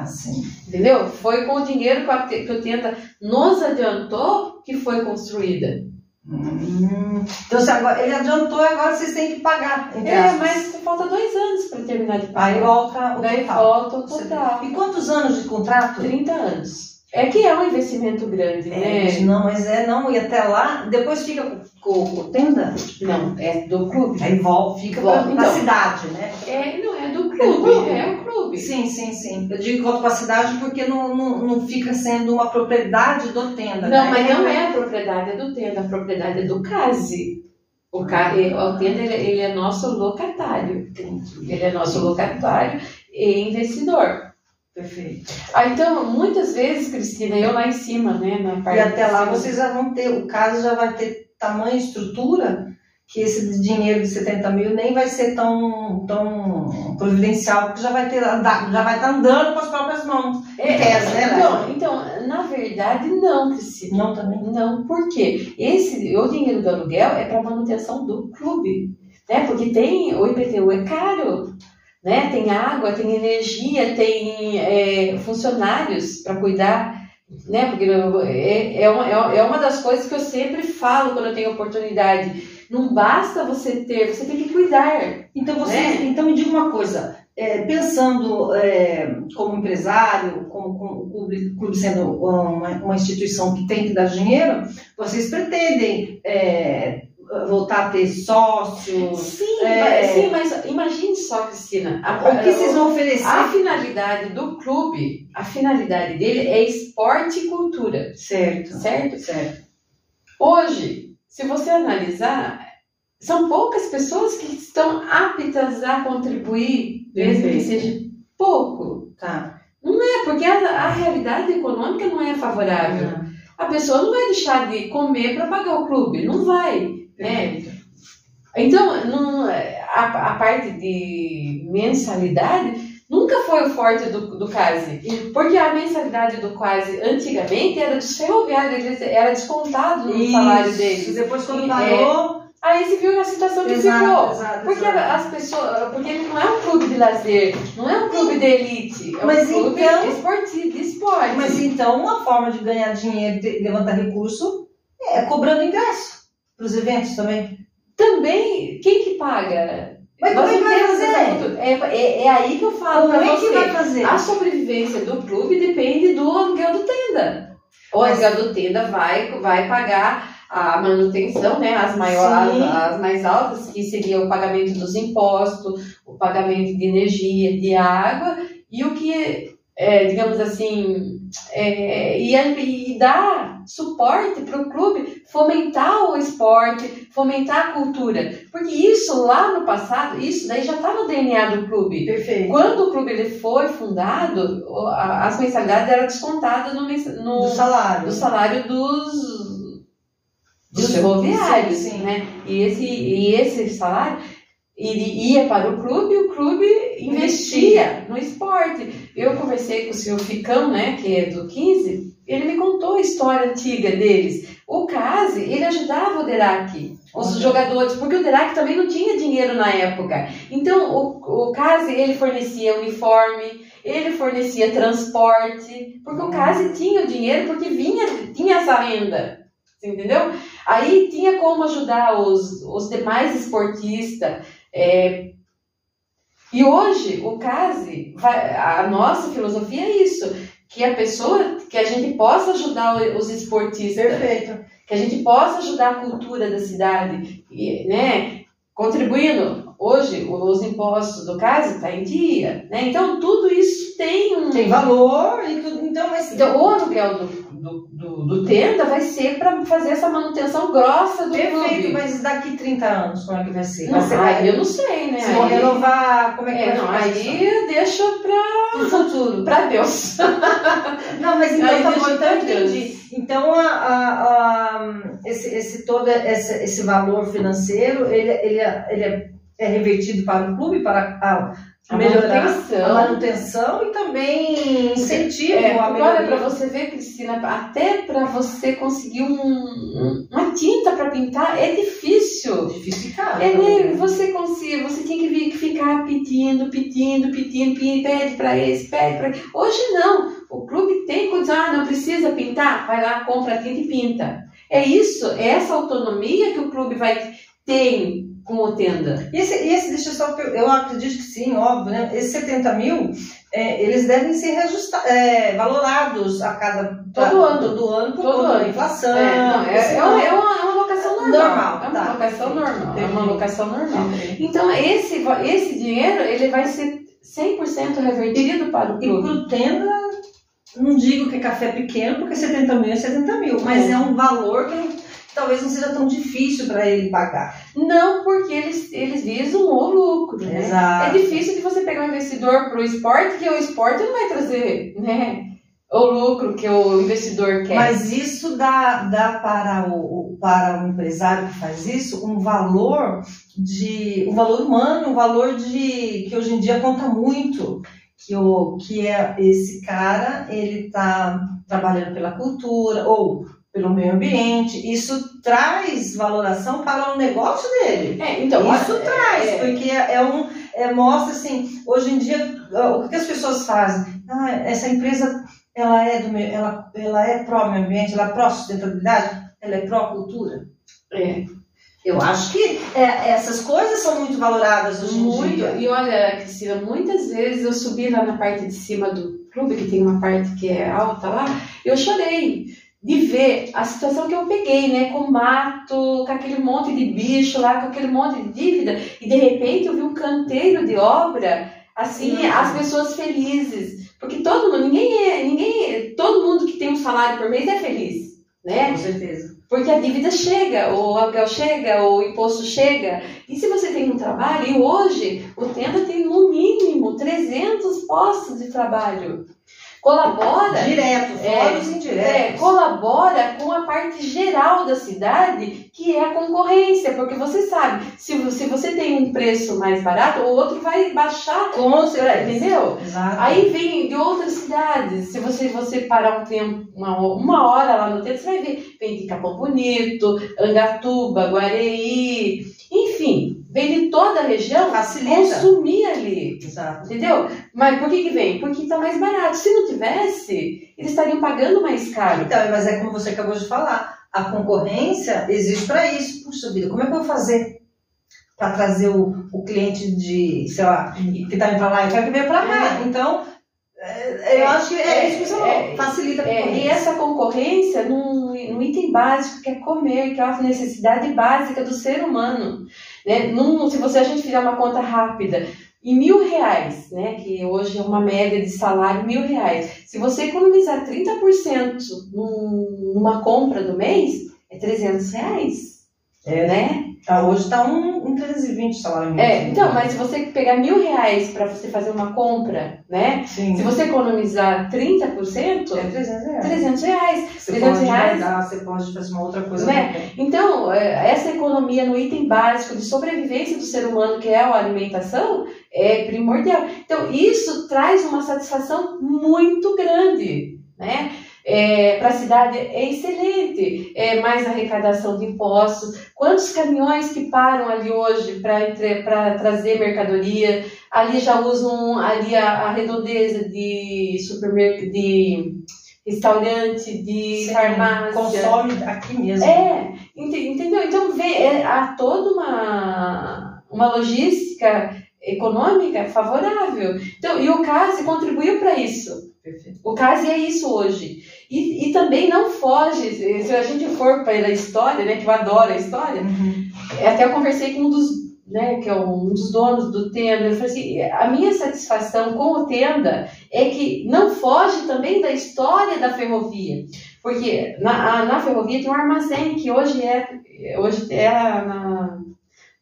Sim. Entendeu? Foi com o dinheiro que o Tenda nos adiantou que foi construída. Então, ele adiantou, agora vocês têm que pagar. Mas falta 2 anos para terminar de pagar. Aí volta o total. E quantos anos de contrato? 30 anos. Que é um investimento grande, né? E até lá, depois fica com o Tenda? Não, é do clube. Aí fica na cidade, né? Não, é do clube. É o clube. Sim. Eu digo volta para a cidade porque não fica sendo uma propriedade do Tenda. Não, mas não é a propriedade do Tenda, a propriedade é do CASE. O Tenda, ele é nosso locatário. Ele é nosso locatário e investidor. Perfeito. Então, muitas vezes, Cristina, eu lá em cima, né, na parte. E até lá vocês já vão ter, o CASE já vai ter tamanho e estrutura que esse dinheiro de 70 mil nem vai ser tão providencial, porque já vai estar andando com as próprias mãos. Então, na verdade, não, Priscila. Não também? Não, por quê? O dinheiro do aluguel é para manutenção do clube, né? Porque o IPTU é caro, né? Tem água, tem energia, tem funcionários para cuidar, né? Porque é uma das coisas que eu sempre falo quando eu tenho oportunidade. Não basta você ter, você tem que cuidar. Então, então me diga uma coisa, pensando como empresário, como o clube sendo uma instituição que tem que dar dinheiro, vocês pretendem voltar a ter sócios? Sim, mas imagine só, Cristina, o que vocês vão oferecer? A finalidade do clube, a finalidade dele é esporte e cultura. Certo. Hoje, se você analisar, são poucas pessoas que estão aptas a contribuir, mesmo que seja pouco. Tá. Não é, porque a realidade econômica não é favorável. A pessoa não vai deixar de comer para pagar o clube, não vai. Né? Então, a parte de mensalidade nunca foi o forte do CASE, porque a mensalidade do CASE antigamente era dos ferroviários, era descontado no salário deles. Depois quando parou... Aí se viu na situação que ficou. Porque as pessoas, porque ele não é um clube de lazer, não é um clube de elite, é um clube esportivo, de esporte. Mas então uma forma de ganhar dinheiro, de levantar recurso, é cobrando ingresso para os eventos também. Também, quem que paga? Mas como é que vai fazer? É aí que eu falo para você. Que vai fazer? A sobrevivência do clube depende do aluguel do tenda. O aluguel do tenda vai pagar a manutenção, né, as mais altas, que seria o pagamento dos impostos, o pagamento de energia, de água, e o que, digamos assim, e dar suporte para o clube fomentar o esporte, fomentar a cultura, porque isso lá no passado, isso daí já está no DNA do clube. Perfeito. Quando o clube ele foi fundado, as mensalidades eram descontadas do salário dos ferroviários, né? E esse salário ia para o clube investia no esporte. Eu conversei com o senhor Ficão, né, que é do 15, ele me contou a história antiga deles. O CASE, ele ajudava o DERAC, os jogadores, porque o DERAC também não tinha dinheiro na época. Então, o CASE, ele fornecia uniforme, ele fornecia transporte, porque o CASE tinha o dinheiro, porque tinha essa renda. Entendeu? Aí tinha como ajudar os demais esportistas. E hoje o CASE, a nossa filosofia é isso, que a gente possa ajudar os esportistas. Perfeito. Que a gente possa ajudar a cultura da cidade, né? Contribuindo. Hoje os impostos do CASE estão em dia, né? Então tudo isso tem valor e tudo. Então o aluguel do tenda vai ser para fazer essa manutenção grossa do clube. Perfeito, mas daqui 30 anos, como é que vai ser? Eu não sei, né? Se vão renovar, como é que vai ficar? Aí eu deixo para o futuro, para Deus. Não, mas então tá bom, então entendi. Então esse valor financeiro, ele é revertido para o clube, para melhorar a manutenção e também incentivo a melhoria. Olha, para você ver, Cristina, até para você conseguir uma tinta para pintar é difícil. Difícil, cara. Você tem que ficar pedindo, pede para esse, pede para... Hoje não, o clube tem condição, não precisa pintar, vai lá, compra a tinta e pinta. É isso, é essa autonomia que o clube ter com o tenda. E esse deixa eu só, eu acredito que sim, óbvio, né? Esses 70 mil, eles devem ser valorados todo ano por conta da inflação. É uma locação normal. É uma locação normal. É uma locação normal. Então, esse dinheiro, ele vai ser 100% revertido para o clube. E para o tenda, não digo que é café pequeno, porque 70 mil é 70 mil, mas é um valor que talvez não seja tão difícil para ele pagar. Não, porque eles visam o lucro, né? Exato. É difícil de você pegar um investidor para o esporte, que o esporte não vai trazer, né? o lucro que o investidor quer. Mas isso dá para o empresário que faz isso um valor humano, um valor que hoje em dia conta muito, que é esse cara, ele está trabalhando pela cultura ou pelo meio ambiente. Isso traz valoração para o negócio dele. Então, isso traz, porque mostra assim, hoje em dia, o que as pessoas fazem? Essa empresa, ela é pró-meio ambiente, ela é pró-sustentabilidade, ela é pró-cultura. Eu acho que essas coisas são muito valoradas hoje em dia. E olha, Cristina, muitas vezes eu subi lá na parte de cima do clube, que tem uma parte que é alta lá, eu chorei de ver a situação que eu peguei, né, com mato, com aquele monte de bicho lá, com aquele monte de dívida, e de repente eu vi um canteiro de obra, assim, as pessoas felizes, porque todo mundo que tem um salário por mês é feliz, né? Com certeza. Porque a dívida chega, o aluguel chega, o imposto chega. E se você tem um trabalho, e hoje o Tenda tem no mínimo 300 postos de trabalho. Colabora... Direto, fora os indiretos. Colabora com a parte geral da cidade, que é a concorrência. Porque você sabe, se você tem um preço mais barato, o outro vai baixar. Com certeza. Entendeu? Exato. Aí vem de outras cidades. Se você parar um tempo, uma hora lá no tempo, você vai ver. Vem de Capão Bonito, Angatuba, Guareí, enfim, vem de toda a região. Facilita. Consumir ali. Exato. Entendeu? Mas por que vem? Porque está mais barato. Se não tivesse, eles estariam pagando mais caro. Então, mas é como você acabou de falar, a concorrência existe para isso. Puxa vida, como é que eu vou fazer para trazer o cliente de, sei lá, que está indo para lá, eu quero que venha para cá. Então, eu acho que é isso que você falou, facilita a concorrência. E essa concorrência num item básico, que é comer, que é uma necessidade básica do ser humano. Né? Se a gente fizer uma conta rápida, em R$1.000, né, que hoje é uma média de salário, R$1.000, se você economizar 30% numa compra do mês, é R$300, né? Hoje está um 320 salário mínimo. Então, mas se você pegar R$1.000 para você fazer uma compra, né? Sim. Se você economizar 30%, é R$300. Você pode fazer uma outra coisa. Né? Então, essa economia no item básico de sobrevivência do ser humano, que é a alimentação, é primordial. Então, isso traz uma satisfação muito grande, né? Para a cidade é excelente, mais arrecadação de impostos. Quantos caminhões que param ali hoje para trazer mercadoria? Ali já usam ali a redondeza de supermercado, de restaurante, de farmácia. Consome aqui mesmo. Entendeu? Então há toda uma logística econômica favorável. Então, e o CASE contribuiu para isso. Perfeito. O CASE é isso hoje. E também não foge, se a gente for para a história, né, que eu adoro a história, até eu conversei com um dos, né, que é um dos donos do Tenda, ele falou assim, a minha satisfação com o Tenda é que não foge também da história da ferrovia, porque na ferrovia tem um armazém, que hoje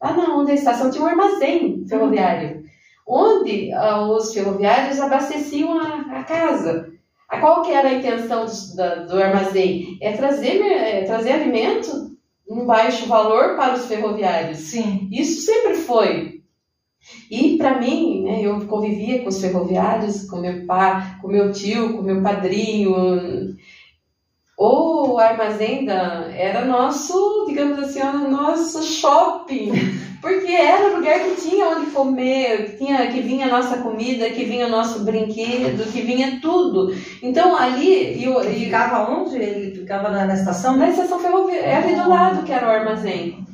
lá onde a estação tinha um armazém ferroviário, onde os ferroviários abasteciam a casa. Qual que era a intenção do armazém? Trazer alimento num baixo valor para os ferroviários. Sim. Isso sempre foi. E para mim, né, eu convivia com os ferroviários, com meu pai, com meu tio, com meu padrinho. O armazém era nosso, digamos assim, nosso shopping, porque era o lugar que tinha onde comer, que vinha a nossa comida, que vinha o nosso brinquedo, que vinha tudo. Então ali... Ele ficava onde? Ele ficava na estação? Na estação ferroviária, ali do lado que era o armazém.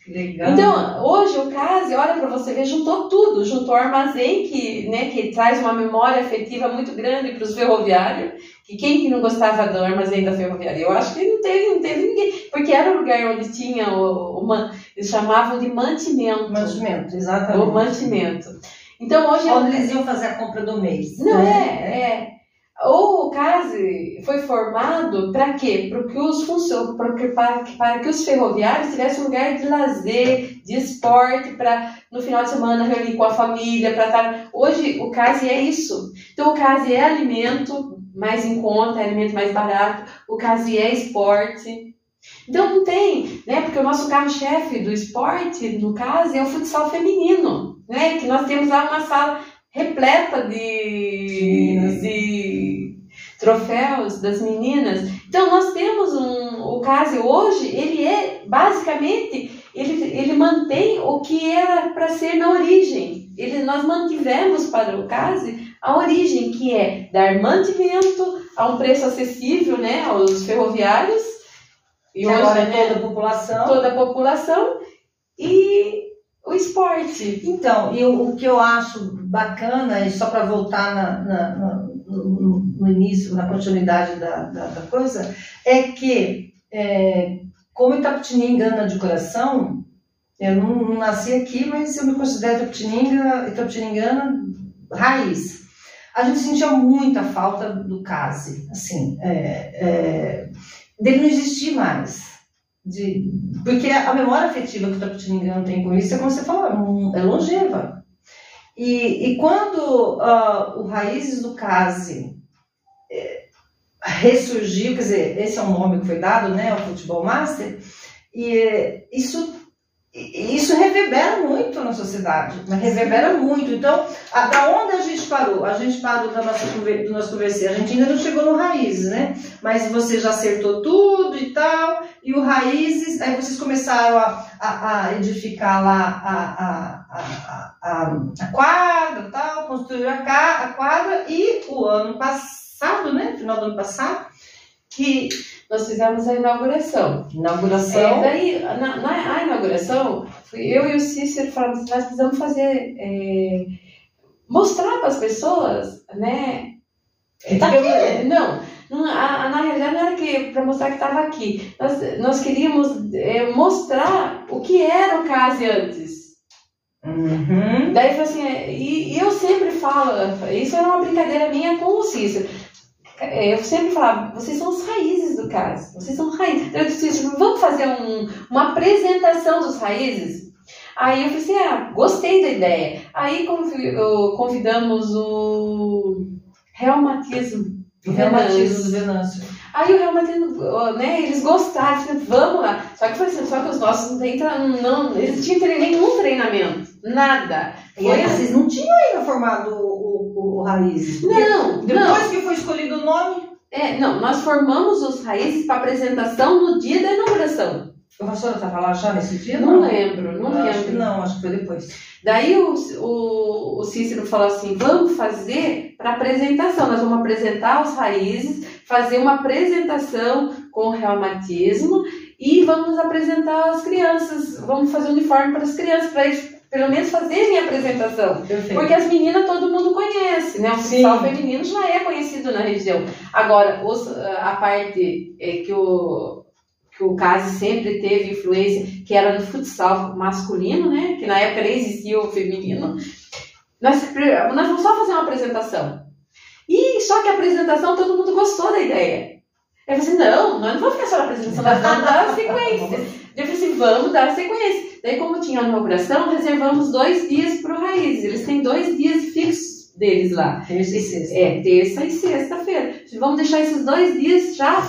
Legal. Então, hoje o CASE, olha para você ver, juntou tudo, juntou o armazém, que traz uma memória afetiva muito grande para os ferroviários, que quem que não gostava do armazém da ferroviária? Eu acho que não teve ninguém, porque era o lugar onde tinha eles chamavam de mantimento. Mantimento, exatamente. O mantimento. Então, hoje... Onde eles iam fazer a compra do mês. Não, O CASE foi formado para quê? Para que os ferroviários tivessem um lugar de lazer, de esporte, para no final de semana reunir com a família. Hoje o CASE é isso. Então o CASE é alimento, mais em conta, é alimento mais barato, o CASI é esporte. Então não tem, né? Porque o nosso carro-chefe do esporte, no CASI, é o futsal feminino, né? Que nós temos lá uma sala repleta de troféus das meninas. Então nós temos o CASI hoje, ele é basicamente, ele mantém o que era para ser na origem. Nós mantivemos para o CASI a origem, que é dar mantimento a um preço acessível, né, aos ferroviários. E hoje, agora né, toda a população e o esporte. Então, o que eu acho bacana, e só para voltar no início, na continuidade da coisa, é que, como Itapetininga de coração, eu não nasci aqui, mas eu me considero itapetiningana raiz. A gente sentia muita falta do CASI, assim, dele não existir mais. Porque a memória afetiva que o itapetiningano tem com isso é, como você falou, é longeva. E quando o Raízes do CASI ressurgiu, quer dizer, esse é um nome que foi dado, né, ao Futebol Master, e isso reverbera muito na sociedade, mas reverbera muito. Então, da onde a gente parou? A gente parou do nosso conversê. A gente ainda não chegou no Raízes, né? Mas você já acertou tudo e tal, e o Raízes, aí vocês começaram a edificar lá a quadra e tal, construir a quadra, e o ano passado, né? Final do ano passado, que nós fizemos a inauguração. Daí, na inauguração, eu e o Cícero falamos, nós precisamos fazer, mostrar para as pessoas, né? Na realidade não era para mostrar que estava aqui. Nós queríamos mostrar o que era o CASI antes. Uhum. Daí, assim, e eu sempre falo, isso era uma brincadeira minha com o Cícero. Eu sempre falava, vocês são as raízes do CASI, vocês são raízes. Eu disse, vamos fazer uma apresentação dos raízes? Aí eu falei assim, gostei da ideia. Aí convidamos o reumatismo do Venâncio. Aí o reumatismo, né, eles gostaram, assim, vamos lá. Só que os nossos eles não tinham nenhum treinamento, nada. E aí vocês não tinham ainda formado o Raízes? Não. Depois que foi escolhido o nome? Não, nós formamos os Raízes para apresentação no dia da inauguração. A professora estava lá já nesse dia? Não lembro. Acho que foi depois. Daí o Cícero falou assim, vamos fazer para apresentação, nós vamos apresentar os Raízes, fazer uma apresentação com o reumatismo e vamos apresentar as crianças, vamos fazer uniforme para as crianças, para eles pelo menos fazerem a apresentação. Perfeito. Porque as meninas todo mundo conhece, né? O futsal feminino já é conhecido na região. Agora, a parte que o CASI sempre teve influência, que era no futsal masculino, né? Que na época nem existia o feminino. Nós vamos só fazer uma apresentação. E só que a apresentação todo mundo gostou da ideia. Eu falei assim, nós não vamos ficar só na apresentação, nós vamos dar a sequência. Eu falei assim, vamos dar a sequência. Daí, como tinha a inauguração, reservamos 2 dias para o Raízes. Eles têm 2 dias fixos deles lá. Terça e sexta. Terça e sexta-feira. Vamos deixar esses 2 dias já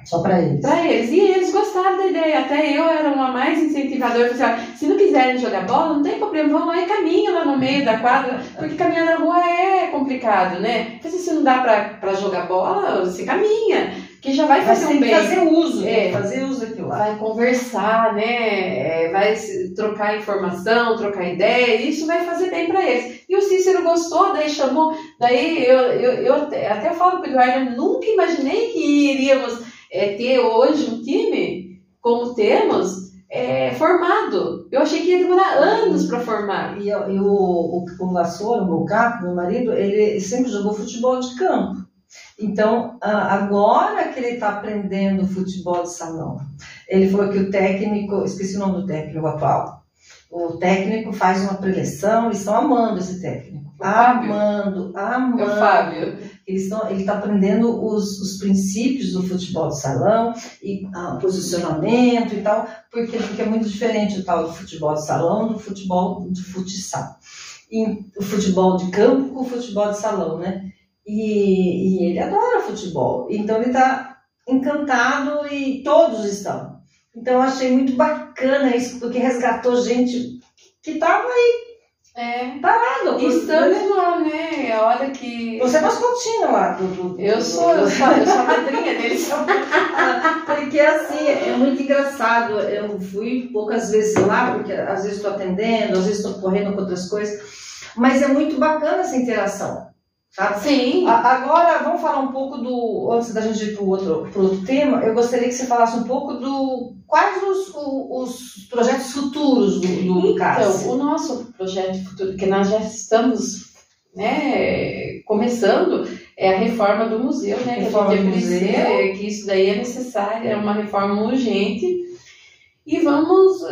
só para eles. E eles gostaram da ideia. Até eu era uma mais incentivadora. Eu falei assim, se não quiserem jogar bola, não tem problema, vão lá e caminham lá no meio da quadra, porque caminhar na rua é complicado, né? Porque se não dá para jogar bola, você caminha. Que já vai fazer um bem. Fazer uso, fazer uso daquilo lá. Vai conversar, né? Vai trocar informação, trocar ideia, e isso vai fazer bem para eles. E o Cícero gostou, daí chamou. Daí eu até falo para o Eduardo, eu nunca imaginei que iríamos ter hoje um time como temos formado. Eu achei que ia demorar anos para formar. E o Vassoura, o Bocaco, meu marido, ele sempre jogou futebol de campo. Então, agora que ele está aprendendo futebol de salão, ele falou que o técnico, esqueci o nome do técnico atual, o técnico faz uma preleção, eles estão amando esse técnico. Amando. É o Fábio. Ele está aprendendo os princípios do futebol de salão, e posicionamento e tal, porque é muito diferente o tal do futebol de salão do futebol de futsal. E o futebol de campo com o futebol de salão, né? E ele adora futebol. Então ele está encantado e todos estão. Então eu achei muito bacana isso, porque resgatou gente que estava aí parado. Estamos lá, né? A hora que... Você é mascotinha lá Eu sou a madrinha deles. Porque assim, é muito engraçado. Eu fui poucas vezes lá, porque às vezes estou atendendo, às vezes estou correndo com outras coisas. Mas é muito bacana essa interação. Sabe? Sim. Agora, vamos falar um pouco antes da gente ir para o outro tema, eu gostaria que você falasse um pouco quais os projetos futuros do CAS. Então, o nosso projeto futuro, que nós já estamos, né, começando, é a reforma do museu, né? Reforma do museu. Que isso daí é necessário, é uma reforma urgente. E vamos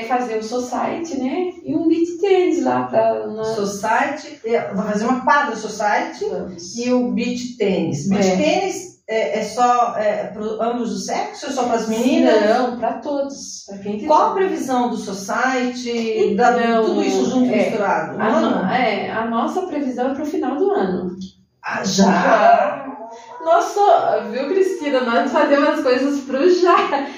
fazer o society, né? E um beach tennis lá para nós. Society, vou fazer uma quadra society. Vamos. E o beach tennis. Beach tennis é só para ambos os sexos ou só para as meninas? Não, para todos. Pra quem quiser. Qual a previsão do society? Então, tudo isso junto misturado? A nossa previsão é para o final do ano. Já? Nossa, viu, Cristina? Nós fazemos as coisas pro já.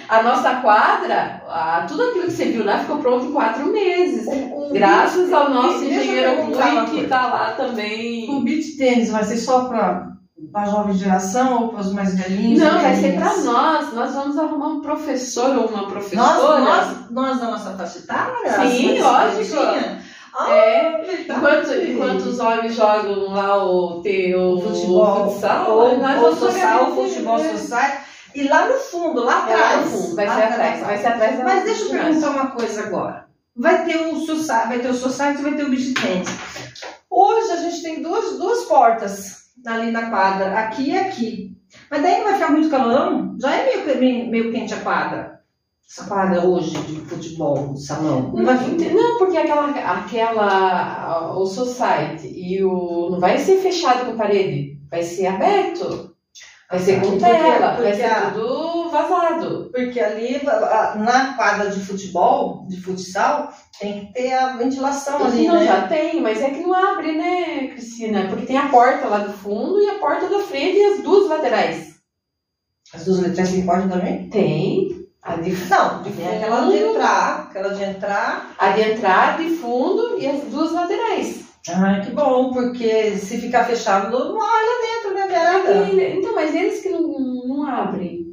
A nossa quadra, tudo aquilo que você viu lá ficou pronto em 4 meses. Graças ao nosso engenheiro Rui, que está lá também. O beach tênis vai ser só para a jovem geração ou para os mais velhinhos? Não, vai ser para nós. Nós vamos arrumar um professor ou uma professora. Nós da nossa faixa etária? Sim, lógico. Enquanto os homens jogam lá o futebol, futsal, nós vamos jogar o futebol society. E lá no fundo, lá atrás. Vai ser atrás da. Mas deixa eu perguntar uma coisa agora. Vai ter o society e vai ter o beach tennis. Hoje a gente tem duas portas ali na quadra, aqui e aqui. Mas daí não vai ficar muito calorão? Já é meio quente a quadra. Essa quadra hoje de futebol, de salão. Não, porque o society e não vai ser fechado com parede, vai ser aberto. Vai ser com tela, vai ser tudo vazado. Porque ali, na quadra de futebol, de futsal, tem que ter a ventilação ali, não, né? já tem, mas é que não abre, né, Cristina? Porque tem a porta lá do fundo e a porta da frente e as duas laterais. As duas laterais tem porta também? Tem. Aquela de entrar. A de entrar, de fundo e as duas laterais. Ah, que bom, porque se ficar fechado, não olha lá dentro, né, Vera? Então, mas eles que não abrem.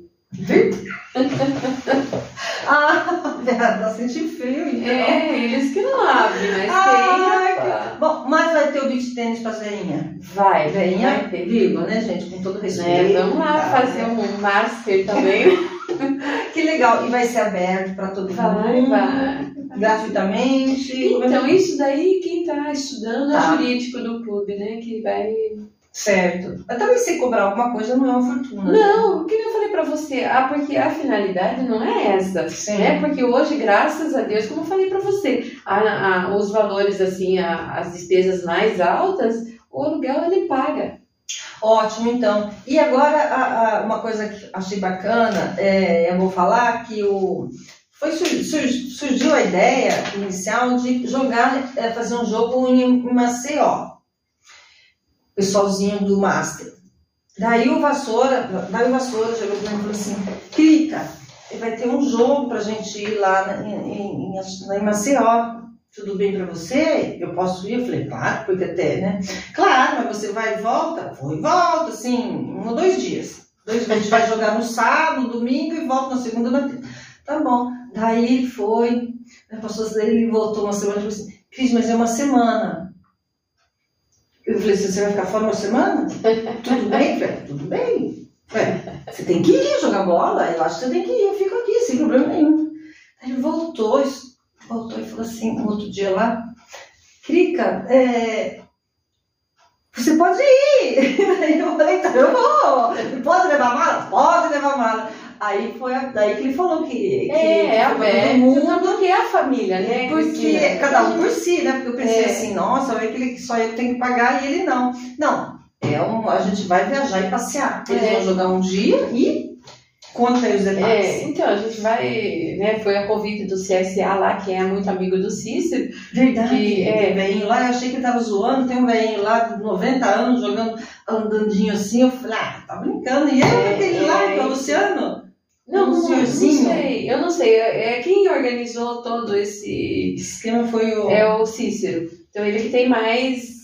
Tá sentindo frio, então. Eles que não abrem, mas Bom, mas vai ter o beach tênis pra veinha? Vai ter, vírgula, né, gente? Com todo respeito. Vamos lá fazer um master também. Que legal, e vai ser aberto para todo mundo? Vai. Gratuitamente? Então, isso daí, quem está estudando é jurídico do clube, né? Que vai... Certo. Mas também se cobrar alguma coisa não é uma fortuna. Não, o que eu falei para você, porque a finalidade não é essa. Sim. Né? Porque hoje, graças a Deus, como eu falei para você, os valores, assim, as despesas mais altas, o aluguel ele paga. Ótimo, então. E agora, uma coisa que achei bacana, eu vou falar que surgiu a ideia inicial de fazer um jogo em Maceió. Pessoalzinho do Master. Daí o Vassoura chegou para mim e falou assim, Crica, vai ter um jogo pra gente ir lá em Maceió. Tudo bem pra você? Eu posso ir? Eu falei, claro, porque até, né? Claro, mas você vai e volta? Vou e volto, assim, 1 ou 2 dias. 2 dias. A gente vai jogar no sábado, no domingo e volta na segunda, na terça. Tá bom. Daí ele foi, ele voltou uma semana e falou assim, Cris, mas é uma semana. Eu falei, você vai ficar fora 1 semana? Tudo bem? Eu falei, tudo bem. Você tem que ir jogar bola? Eu acho que você tem que ir, eu fico aqui, sem problema nenhum. Aí ele voltou e falou assim, um outro dia lá, Crica, você pode ir. Aí eu falei, então eu vou. Pode levar mala? Pode levar mala. Aí foi daí que ele falou que todo mundo, porque é a família, né? Porque cada um por si, né? Porque eu pensei assim, nossa, vai que só eu tenho que pagar e ele não. Não, a gente vai viajar e passear. Eles vão jogar um dia e Conta aí os detalhes. Então, a gente vai, né, foi a convite do CSA lá, que é muito amigo do Cícero. Verdade, que tem velhinho lá, eu achei que ele tava zoando, tem um velhinho lá de 90 anos jogando, andandinho assim, eu falei, tá brincando, e aquele lá, que é o Luciano? Não sei, eu não sei, quem organizou todo esse esquema foi o... É o Cícero, então ele que tem mais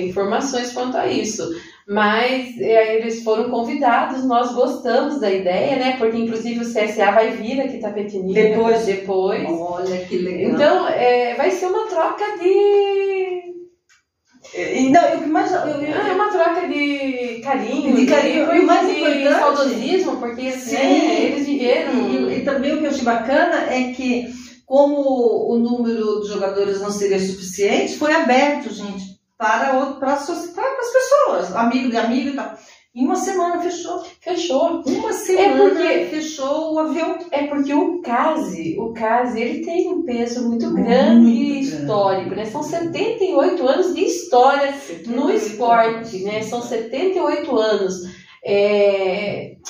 informações quanto a isso. Mas eles foram convidados, nós gostamos da ideia, né? Porque inclusive o CSA vai vir aqui Tapetininga depois. Olha que legal. Então vai ser uma troca de... Não, o que mais... é uma troca de carinho. De carinho, e o mais importante... saudosismo, porque assim, eles viveram... E também o que eu achei bacana é que, como o número de jogadores não seria suficiente, foi aberto, gente, para as pessoas, amigo de amigo e tal. Em uma semana fechou. Uma semana fechou o avião. É porque o CASE, ele tem um peso muito grande e histórico, né? São 78 anos de história no esporte, né? São 78 anos.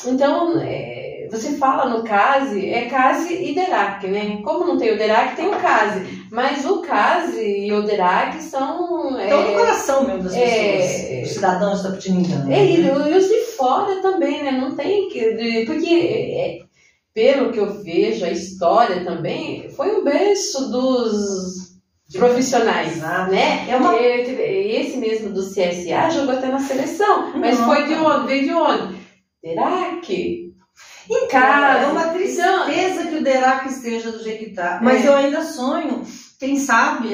Então, você fala no CASE, CASE e DERAC, né? Como não tem o DERAC, tem o CASE. Mas o CASE e o DERAC são... Estão no coração mesmo das pessoas, os cidadãos da Tapetininga. E os de fora também, né? Não tem que... Porque, pelo que eu vejo, a história também foi um berço dos profissionais, né? Esse mesmo do CSA jogou até na seleção. Mas foi de onde? Veio de onde? DERAC. Em casa. É uma tristeza que o DERAC esteja do jeito que está. Mas eu ainda sonho, quem sabe,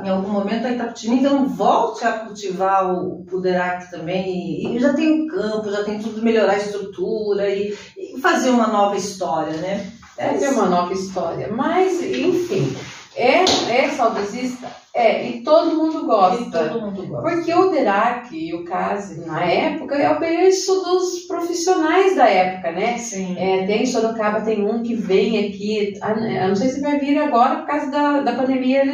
em algum momento a Itapetininga então volte a cultivar o DERAC também. E já tem o campo, já tem tudo, melhorar a estrutura e fazer uma nova história, né? Fazer uma nova história. Mas, enfim, é saudosista? E todo mundo gosta. Porque o DERAC e o CASE, na época, é o berço dos profissionais da época, né? Sim. Tem em Sorocaba, tem um que vem aqui, eu não sei se vai vir agora por causa da pandemia,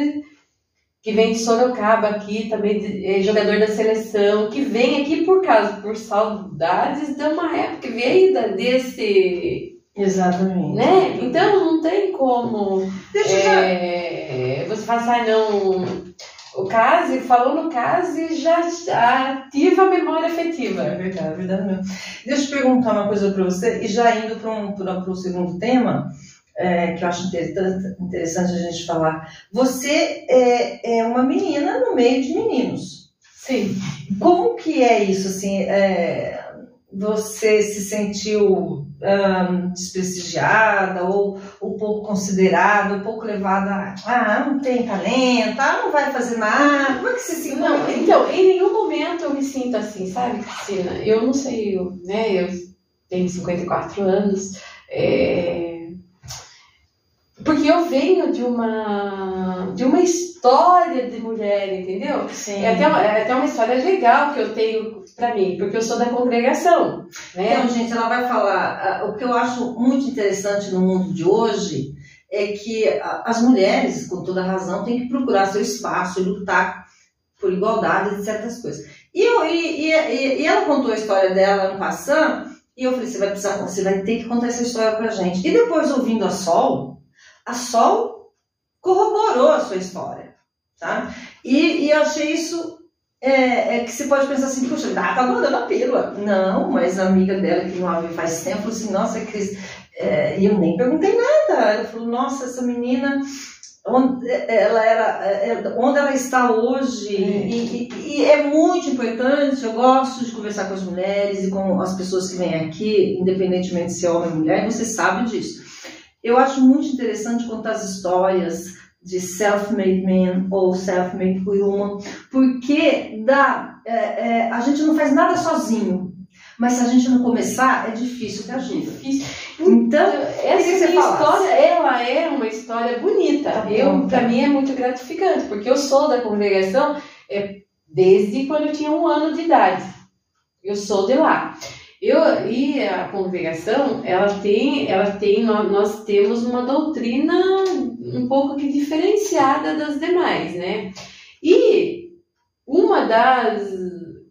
que vem de Sorocaba aqui, também jogador da seleção, que vem aqui por saudades de uma época que veio desse... Exatamente. Né? Então não tem como você falar, não, o CASE, falou no CASE, já ativa a memória afetiva. É verdade mesmo. Deixa eu perguntar uma coisa para você, e já indo para o segundo tema, que eu acho interessante a gente falar. Você é uma menina no meio de meninos. Sim. Como que é isso, assim, você se sentiu desprestigiada ou um pouco considerada, um pouco levada não tem talento, não vai fazer nada, como é que você se sentiu? Não, então, em nenhum momento eu me sinto assim, sabe, Cristina? Eu não sei, eu tenho 54 anos, porque eu venho de uma história de mulher, entendeu? Sim. É até uma história legal que eu tenho pra mim, porque eu sou da congregação, né? Então, gente, ela vai falar, o que eu acho muito interessante no mundo de hoje é que as mulheres, com toda razão, têm que procurar seu espaço e lutar por igualdade de certas coisas. E ela contou a história dela no passando, e eu falei, você vai ter que contar essa história pra gente. E depois, ouvindo a Sol corroborou a sua história, tá? E eu achei isso, que você pode pensar assim, puxa, tá mandando a pílula. Não, mas a amiga dela, que não a vê faz tempo, falou assim, nossa, Cris, e eu nem perguntei nada. Ela falou, nossa, essa menina, onde ela está hoje, e é muito importante, eu gosto de conversar com as mulheres e com as pessoas que vêm aqui, independentemente se é homem ou mulher, e você sabe disso. Eu acho muito interessante contar as histórias de self-made man ou self-made woman, porque a gente não faz nada sozinho, mas se a gente não começar, é difícil ter ajuda. Então, essa história, ela é uma história bonita. Para mim é muito gratificante, porque eu sou da congregação desde quando eu tinha 1 ano de idade. Eu sou de lá. E a congregação, nós temos uma doutrina um pouco que diferenciada das demais, né? E uma das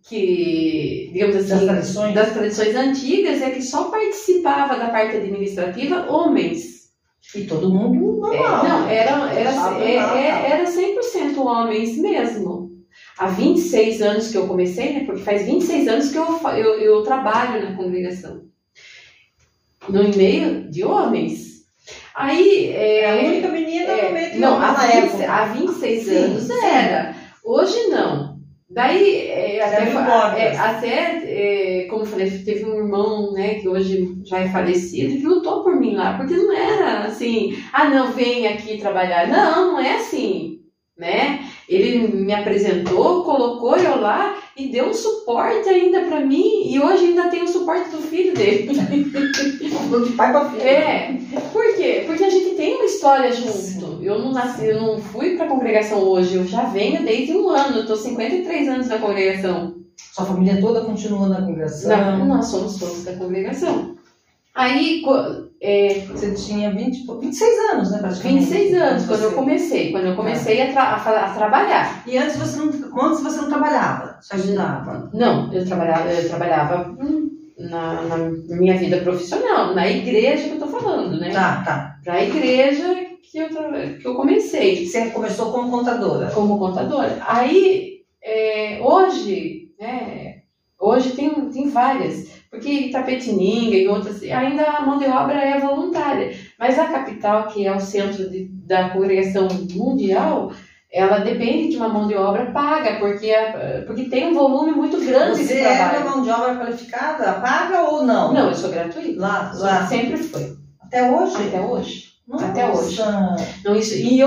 digamos assim, das tradições antigas, é que só participava da parte administrativa homens. E todo mundo normal. Não, era 100% homens mesmo. Há 26 anos que eu comecei, né? Porque faz 26 anos que eu trabalho na congregação. No meio de homens. Aí... a única menina no meio de não, homens. Há 26 anos era. Hoje não. Daí, como eu falei, teve um irmão, né, que hoje já é falecido, que lutou por mim lá, porque não era assim, não, vem aqui trabalhar. Não é assim, né? Ele me apresentou, colocou eu lá e deu um suporte ainda pra mim, e hoje ainda tem o suporte do filho dele. De pai pra filho. Por quê? Porque a gente tem uma história junto. Eu não fui pra congregação hoje, eu já venho desde um ano, eu tô 53 anos na congregação. Sua família toda continua na congregação? Nós somos todos da congregação. Aí... você tinha 26 anos, né, praticamente? 26 anos, quando eu comecei a trabalhar. E antes você não trabalhava? Só ajudava? Não, eu trabalhava na minha vida profissional, na igreja que eu tô falando, né? Tá. Pra igreja que eu comecei. Você começou como contadora? Como contadora. Aí, hoje, né, hoje tem várias, porque Itapetininga e outras, ainda a mão de obra é voluntária, mas a capital, que é o centro da congregação mundial, ela depende de uma mão de obra paga, porque tem um volume muito grande de trabalho. Você é uma mão de obra qualificada, paga ou não? Não, eu sou gratuita. Lá. Sempre foi. Até hoje? Até hoje. Nossa. Até hoje. Não, e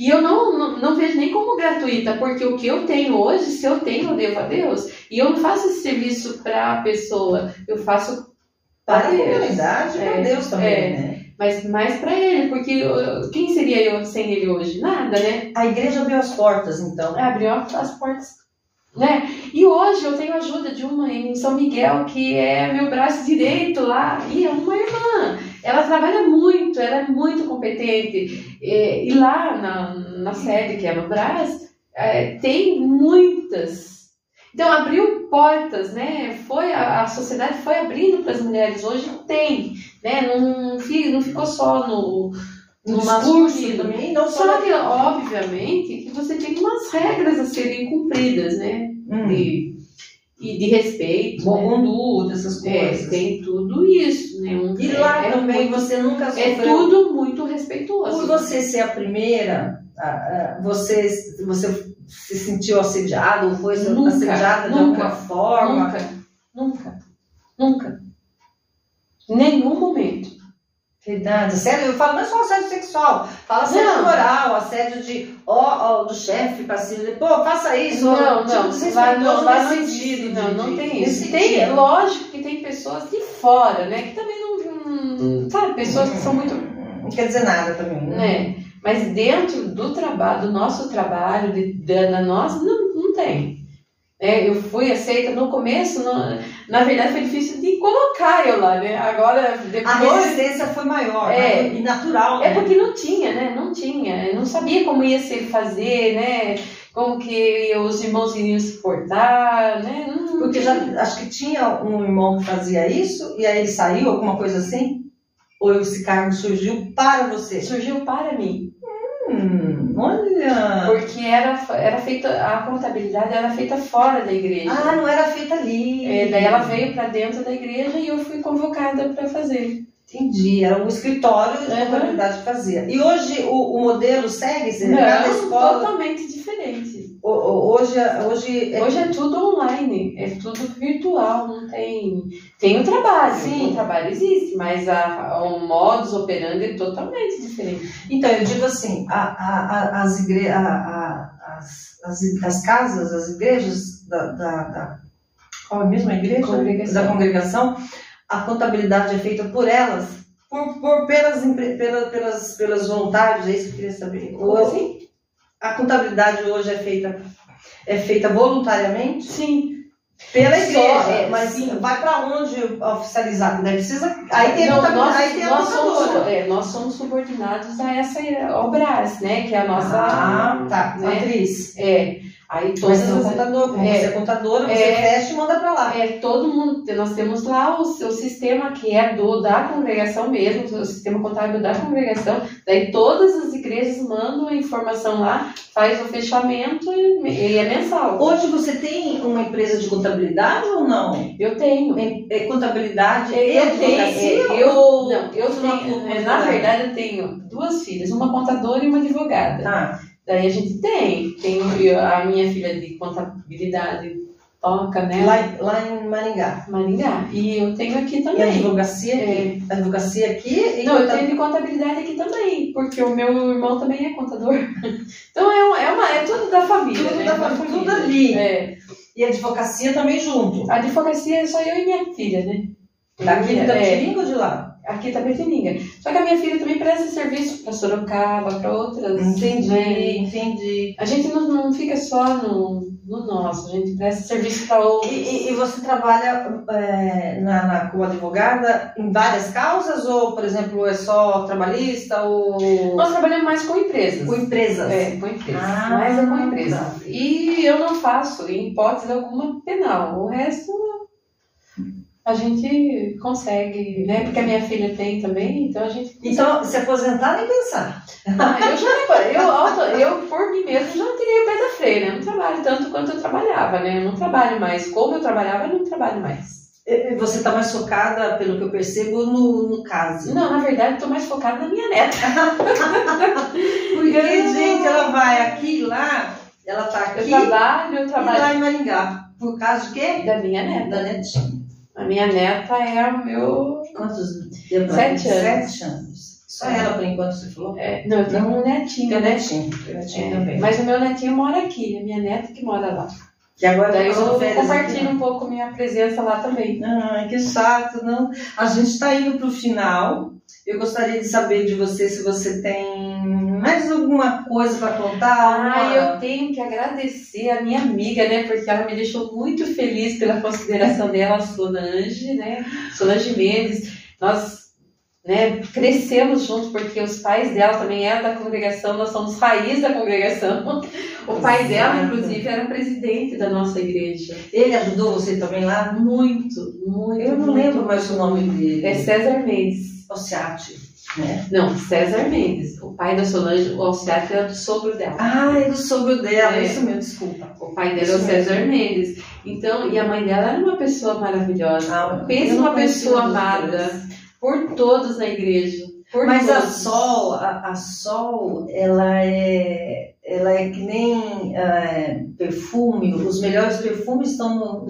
eu não vejo nem como gratuita, porque o que eu tenho hoje, se eu tenho, eu devo a Deus. E eu não faço esse serviço para a pessoa, eu faço para a comunidade e para Deus também, né? Mas mais para Ele, porque quem seria eu sem Ele hoje? Nada, né? A igreja abriu as portas, então. Abriu as portas. Né? E hoje eu tenho a ajuda de uma em São Miguel, que é meu braço direito lá, e é uma irmã. Ela trabalha muito, ela é muito competente. E lá na sede, que é no Brás, tem muitas. Então abriu portas, né? A sociedade foi abrindo para as mulheres. Hoje tem, né? Não ficou só no discurso também. Só que, obviamente, que você tem umas regras a serem cumpridas, né? De respeito, bom conduta, essas coisas. Tem tudo isso, né? E lá também você nunca sofreu. É tudo muito respeituoso. Por você ser a primeira, você se sentiu assediado ou foi assediada de alguma forma? Nunca. Em nenhum momento. Verdade. Assédio, eu falo, não é só assédio sexual, fala assédio moral, assédio do chefe pra cima, faça isso. Não tem isso. Lógico que tem pessoas de fora, né, que também não sabe, pessoas que são muito... Não quer dizer nada também, né? Mas dentro do trabalho, do nosso trabalho, da nossa, não tem. Eu fui aceita no começo, na verdade foi difícil de colocar eu lá, né? Agora, depois... A resistência foi maior, e natural, né? Porque não tinha, né? Eu não sabia como ia se fazer, né? Como que os irmãos iriam se portar, né? Porque acho que tinha um irmão que fazia isso, e aí ele saiu, alguma coisa assim? Ou esse cargo surgiu para você? Surgiu para mim. Olha! Porque era feita, a contabilidade era feita fora da igreja. Não era feita ali. Daí ela veio para dentro da igreja e eu fui convocada para fazer. Entendi, era um escritório de contabilidade que fazia. E hoje o modelo segue? Cada escola... totalmente diferente. Hoje é tudo online, é tudo virtual, não tem... Tem o trabalho, sim, o trabalho existe, mas o modus operandi é totalmente diferente. Então, eu digo assim, as casas, as igrejas qual é a mesma igreja? Da congregação, a contabilidade é feita por elas, pelas voluntários, é isso que eu queria saber. Como assim? A contabilidade hoje é feita voluntariamente? Sim. Pela igreja, mas sim. Vai para onde oficializar? Precisa. Aí tem nós somos subordinados a essa Brás, né? Que é a nossa matriz. Aí Mas você é contador, como você é contadora, você fecha e manda para lá. Todo mundo, nós temos lá o sistema que é da congregação mesmo, o sistema contábil da congregação, daí todas as igrejas mandam a informação lá, faz o fechamento e é mensal. Hoje você tem uma empresa de contabilidade ou não? Eu tenho. Contabilidade e advocacia? Na verdade verdade eu tenho 2 filhas, uma contadora e uma advogada. Daí a gente tem a minha filha de contabilidade toca, né? Lá em Maringá. E eu tenho aqui também. E a advocacia aqui? A advocacia aqui? Não, eu tenho de contabilidade aqui também, porque o meu irmão também é contador. Então é tudo da família. Tudo né? da família, tudo ali. E a advocacia também junto? A advocacia é só eu e minha filha, né? Daqui de Tapetininga ou de lá? Aqui em Tapetininga. Só que a minha filha também presta serviço para Sorocaba, para outras. Entendi. A gente não fica só no nosso, a gente presta serviço para outros. E você trabalha como advogada em várias causas ou, por exemplo, é só trabalhista? Ou... Nós trabalhamos mais com empresas. Com empresas? Com empresas. Mais é com empresas. Tá. E eu não faço, em hipótese alguma, penal. O resto... A gente consegue, né? Porque a minha filha tem também, então a gente... Então, se aposentar nem pensar. Eu por mim mesmo, já tirei o pé da freira. Eu não trabalho tanto quanto eu trabalhava, né? Eu não trabalho mais. Como eu trabalhava, eu não trabalho mais. Você está mais focada, pelo que eu percebo, no caso. Não, na verdade, estou mais focada na minha neta. Porque, gente, ela vai aqui e lá, ela está aqui... Eu trabalho... E lá em Maringá. Por causa de quê? Da minha neta. Da netinha. A minha neta é o meu... Quantos? 7 anos. 7 anos. Só ela, por enquanto, você falou? Não, eu tenho um netinho. Tem netinho também. Mas o meu netinho mora aqui, a minha neta que mora lá. E agora daí eu compartilho um pouco minha presença lá também. Ai, que chato, não? A gente está indo para o final. Eu gostaria de saber de você se você tem mais alguma coisa para contar. Eu tenho que agradecer a minha amiga, né? Porque ela me deixou muito feliz pela consideração dela, a Solange, né? Solange Mendes. Nós, né, crescemos juntos porque os pais dela também eram da congregação, nós somos raiz da congregação. O pai dela, inclusive, era presidente da nossa igreja. Ele ajudou você também lá? Muito. Eu não lembro mais o nome dele. É César Mendes. Alciati, né? Não, César Mendes. O pai da Solange, o Alciati, era do sogro dela. É do sogro dela, isso mesmo, desculpa. O pai dela é o César Mendes. Então, e a mãe dela era uma pessoa maravilhosa. Pensa uma pessoa amada por todos na igreja. Mas a Sol, ela é que nem perfume. Os melhores perfumes estão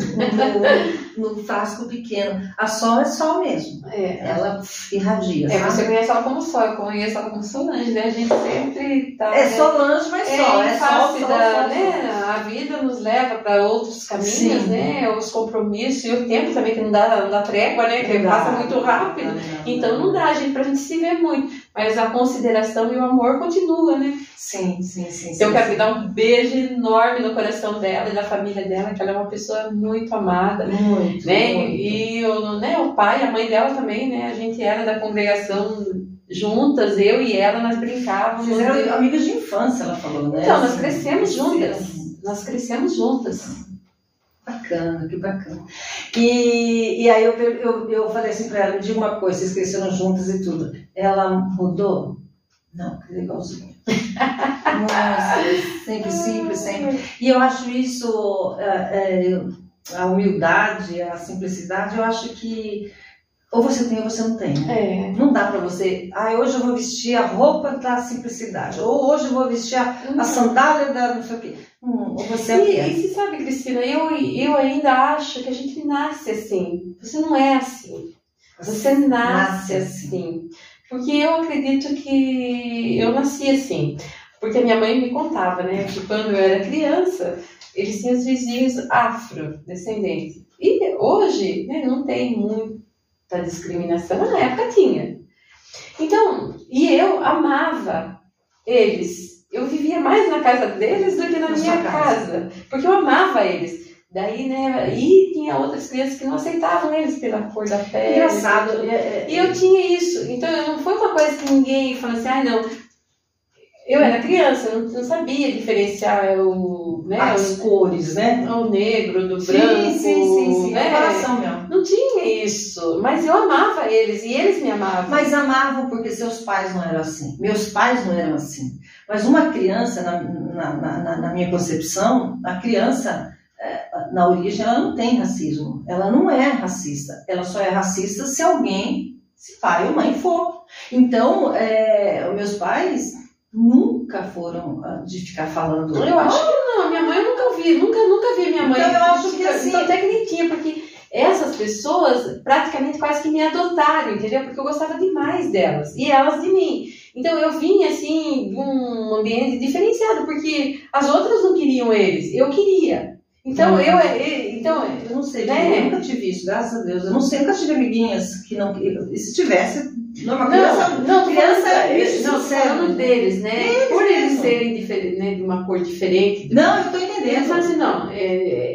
no frasco pequeno. A Sol é Sol mesmo. Ela irradia. Você conhece ela como Sol, eu conheço ela como Solange, né? A gente sempre tá... Solange, mas Sol. Sol. Né? A vida nos leva para outros caminhos, né? Os compromissos e o tempo também, que não dá trégua, né? Que passa muito rápido. Então não dá pra gente se ver muito. Mas a consideração e o amor continua, né? Sim. Então eu quero dar um beijo enorme no coração dela e da família dela, que ela é uma pessoa muito amada. Muito, né? Muito. E o pai, a mãe dela também, né? A gente era da congregação juntas, eu e ela, nós brincávamos. Vocês eram amigas de infância, ela falou, né? Então, nós crescemos juntas. Bacana, que bacana. E aí eu falei assim pra ela, me diga uma coisa, vocês cresceram juntas e tudo. Ela mudou? Não, que legalzinho. Nossa, sempre simples, sempre. E eu acho isso, a humildade, a simplicidade, eu acho que ou você tem ou você não tem. Não dá pra você, hoje eu vou vestir a roupa da simplicidade, ou hoje eu vou vestir a sandália da não sei o quê. Ou você e você sabe, Cristina, eu ainda acho que a gente nasce assim. Você não é assim. Você nasce assim. Porque eu acredito que eu nasci assim. Porque a minha mãe me contava, né? Que quando eu era criança, eles tinham os vizinhos afrodescendentes. E hoje, né, não tem muita discriminação. Mas na época tinha. Então, e eu amava eles. Eu vivia mais na casa deles do que na minha casa. Porque eu amava eles. Daí, né, e tinha outras crianças que não aceitavam eles pela cor da pele. Engraçado. E eu tinha isso. Então, não foi uma coisa que ninguém falou assim, não. Eu era criança, eu não sabia diferenciar as cores, né? O negro do branco. Sim. Né? Comparação mesmo. Não tinha isso, mas eu amava eles e eles me amavam. Mas amavam porque seus pais não eram assim. Meus pais não eram assim. Mas uma criança, na minha concepção, a criança, na origem, ela não tem racismo. Ela não é racista. Ela só é racista se alguém, se pai ou mãe for. Então, os meus pais nunca foram de ficar falando. Eu acho que não. Minha mãe eu nunca vi minha mãe. Então, eu acho que assim... Então, até que nem tinha, porque essas pessoas praticamente quase que me adotaram, entendeu? Porque eu gostava demais delas e elas de mim. Então eu vinha assim de um ambiente diferenciado, porque as outras não queriam eles, eu queria. Então eu não sei, né? Eu nunca tive isso, graças a Deus. Eu não sei, nunca tive amiguinhas que não. E se tivesse, criança não, falando deles, né? Por eles serem diferentes, né, de uma cor diferente. Não, eu tô entendendo. Eles assim,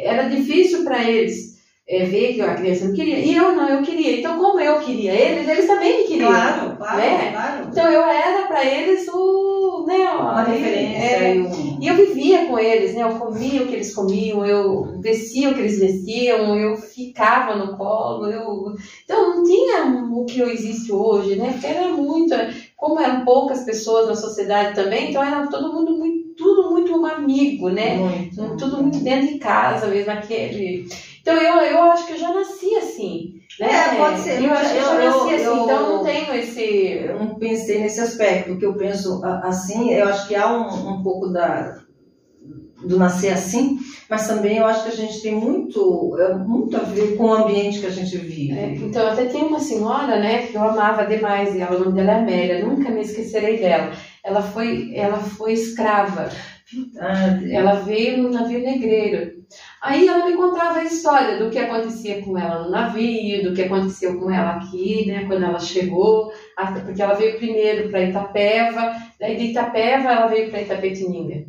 era difícil para eles. Ver que a criança não queria. E eu queria. Então, como eu queria eles também me queriam. Claro. Então, eu era para eles uma referência. E eu vivia com eles, né? Eu comia o que eles comiam, eu vestia o que eles vestiam, eu ficava no colo. Então, não tinha o que existe hoje, né? Porque era muito... Como eram poucas pessoas na sociedade também, então era todo mundo tudo muito amigo, né? Tudo muito dentro de casa mesmo, aquele... Então, eu acho que eu já nasci assim, né? Pode ser. Eu acho que eu já nasci assim, então eu não tenho esse... Eu não pensei nesse aspecto, porque eu penso assim, eu acho que há um pouco do nascer assim, mas também eu acho que a gente tem muito a ver com o ambiente que a gente vive. Então, até tem uma senhora, né, que eu amava demais, e o nome dela é Amélia, nunca me esquecerei dela. Ela foi escrava. Ela veio no navio negreiro. Aí ela me contava a história do que acontecia com ela no navio, do que aconteceu com ela aqui, né, quando ela chegou, porque ela veio primeiro para Itapeva, daí de Itapeva ela veio para Itapetininga.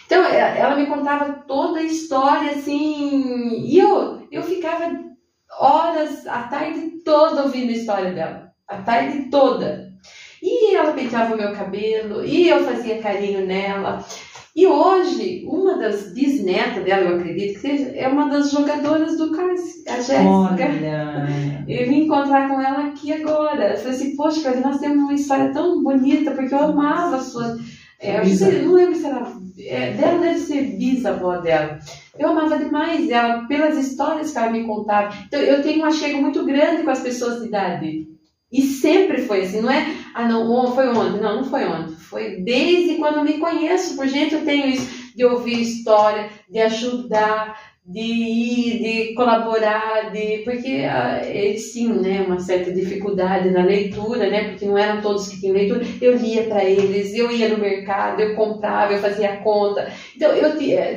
Então ela me contava toda a história assim, e eu ficava horas, a tarde toda ouvindo a história dela, a tarde toda. E ela penteava o meu cabelo, e eu fazia carinho nela. E hoje, uma das bisnetas dela, eu acredito que seja, é uma das jogadoras do Cássio, a Jéssica. Eu vim encontrar com ela aqui agora. Eu falei assim, poxa, Cláudia, nós temos uma história tão bonita, porque eu amava a sua... não lembro se ela... dela deve ser bisavó dela. Eu amava demais ela, pelas histórias que ela me contava. Então, eu tenho um achego muito grande com as pessoas de idade. E sempre foi assim, não é? Foi ontem. Não foi ontem. Foi desde quando eu me conheço por gente, eu tenho isso de ouvir história, de ajudar, de ir, de colaborar, porque eles tinham, né, uma certa dificuldade na leitura, né, porque não eram todos que tinham leitura. Eu lia para eles, eu ia no mercado, eu comprava, eu fazia conta. Então,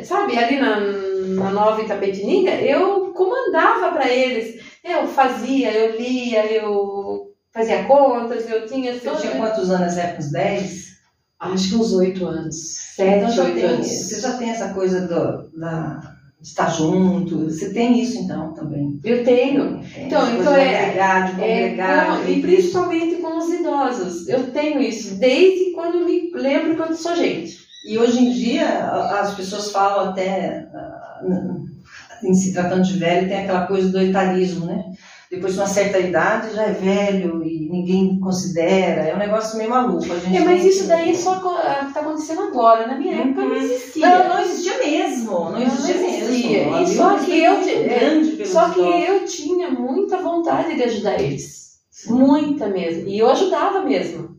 sabe, ali na Nova Itapetininga, eu comandava para eles. Eu fazia, eu lia, eu fazia contas, eu tinha... Você tinha quantos anos nessa época? Uns 10? Acho que uns 8 anos. 7, 8 anos. Você já tem essa coisa de estar junto? Você tem isso então também? Eu tenho. Então de congregar. E principalmente com os idosos. Eu tenho isso desde quando eu me lembro que eu sou gente. E hoje em dia as pessoas falam até, em se tratando de velho, tem aquela coisa do etarismo, né? Depois de uma certa idade já é velho e ninguém considera, é um negócio meio maluco. Mas isso daí só está acontecendo agora, na minha época não existia. Não existia mesmo, não existia mesmo. E só que eu tinha muita vontade de ajudar eles, muita mesmo, e eu ajudava mesmo.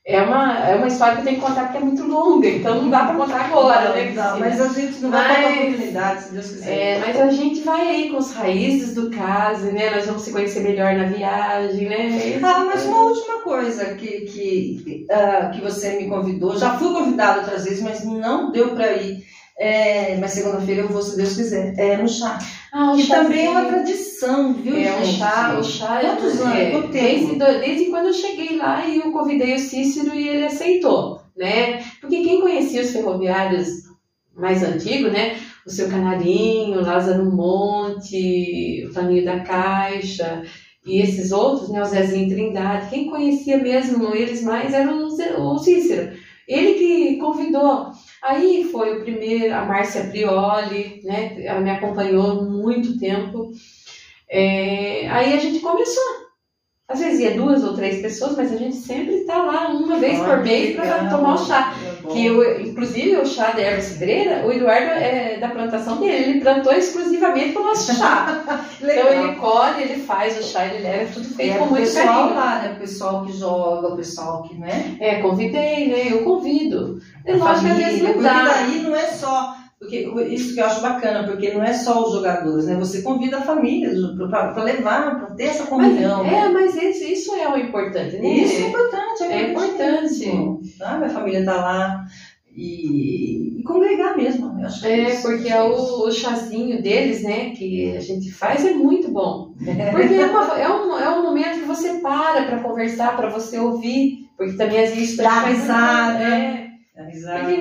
É uma história que eu tenho que contar porque é muito longa, então não dá para contar agora, né? Não, mas a gente não vai ter oportunidade, se Deus quiser. Mas a gente vai aí com as raízes do caso, né? Nós vamos se conhecer melhor na viagem, né? Mas uma última coisa que você me convidou, já fui convidada outras vezes, mas não deu para ir. Mas segunda-feira eu vou, se Deus quiser. No chá. Que também é uma tradição, viu, gente? O chá Quantos anos? Quanto tempo? Desde quando eu cheguei lá e eu convidei o Cícero e ele aceitou, né? Porque quem conhecia os ferroviários mais antigos, né? O Seu Canarinho, Lázaro Monte, o Toninho da Caixa, E esses outros, né, o Zezinho e Trindade, quem conhecia mesmo eles mais era o Cícero. Ele que convidou. Aí foi o primeiro, a Márcia Prioli, né, ela me acompanhou muito tempo. Aí a gente começou. Às vezes ia 2 ou 3 pessoas, mas a gente sempre está lá uma vez por mês para tomar o chá. Inclusive o chá da erva cidreira, o Eduardo é da plantação dele, ele plantou exclusivamente para o nosso chá. Então ele colhe, ele faz o chá, ele leva, tudo feito com muito carinho. O pessoal lá, né? O pessoal que joga, o pessoal que, né? Convidei, né? Eu convido. Eu acho que às vezes não dá. Daí não é só... Porque isso que eu acho bacana, porque não é só os jogadores, né? Você convida a família para levar, para ter essa comunhão. Mas isso é o importante, né? Isso é importante. É importante. Sabe? A família está lá e congregar mesmo. Eu acho que porque o chazinho deles, né, que a gente faz é muito bom. Porque é um momento que você para conversar, para você ouvir, porque também às vezes dá risada, Porque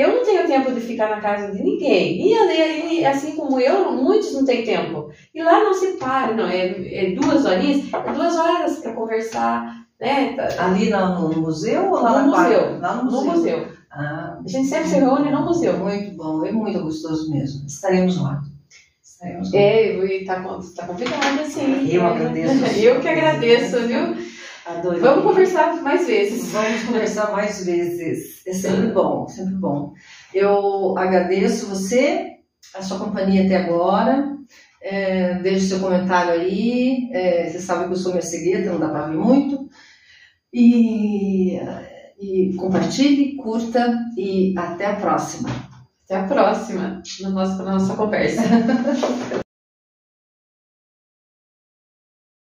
eu não tenho tempo de ficar na casa de ninguém. E assim como eu, muitos não têm tempo. E lá não se para, não. É 2 horinhas, 2 horas para conversar. Né? Ali no museu ou lá no museu? Lá no museu. A gente sempre se reúne no museu. Muito bom, é muito gostoso mesmo. Estaremos lá. Está convidada, sim. Eu agradeço. Eu que agradeço, viu? Adorei. Vamos conversar mais vezes. Vamos conversar mais vezes. É sempre bom, sempre bom. Eu agradeço você, a sua companhia até agora. Deixe seu comentário aí. Você sabe que eu sou mercegueta, não dá para ver muito. E compartilhe, curta e até a próxima. Até a próxima na nossa conversa.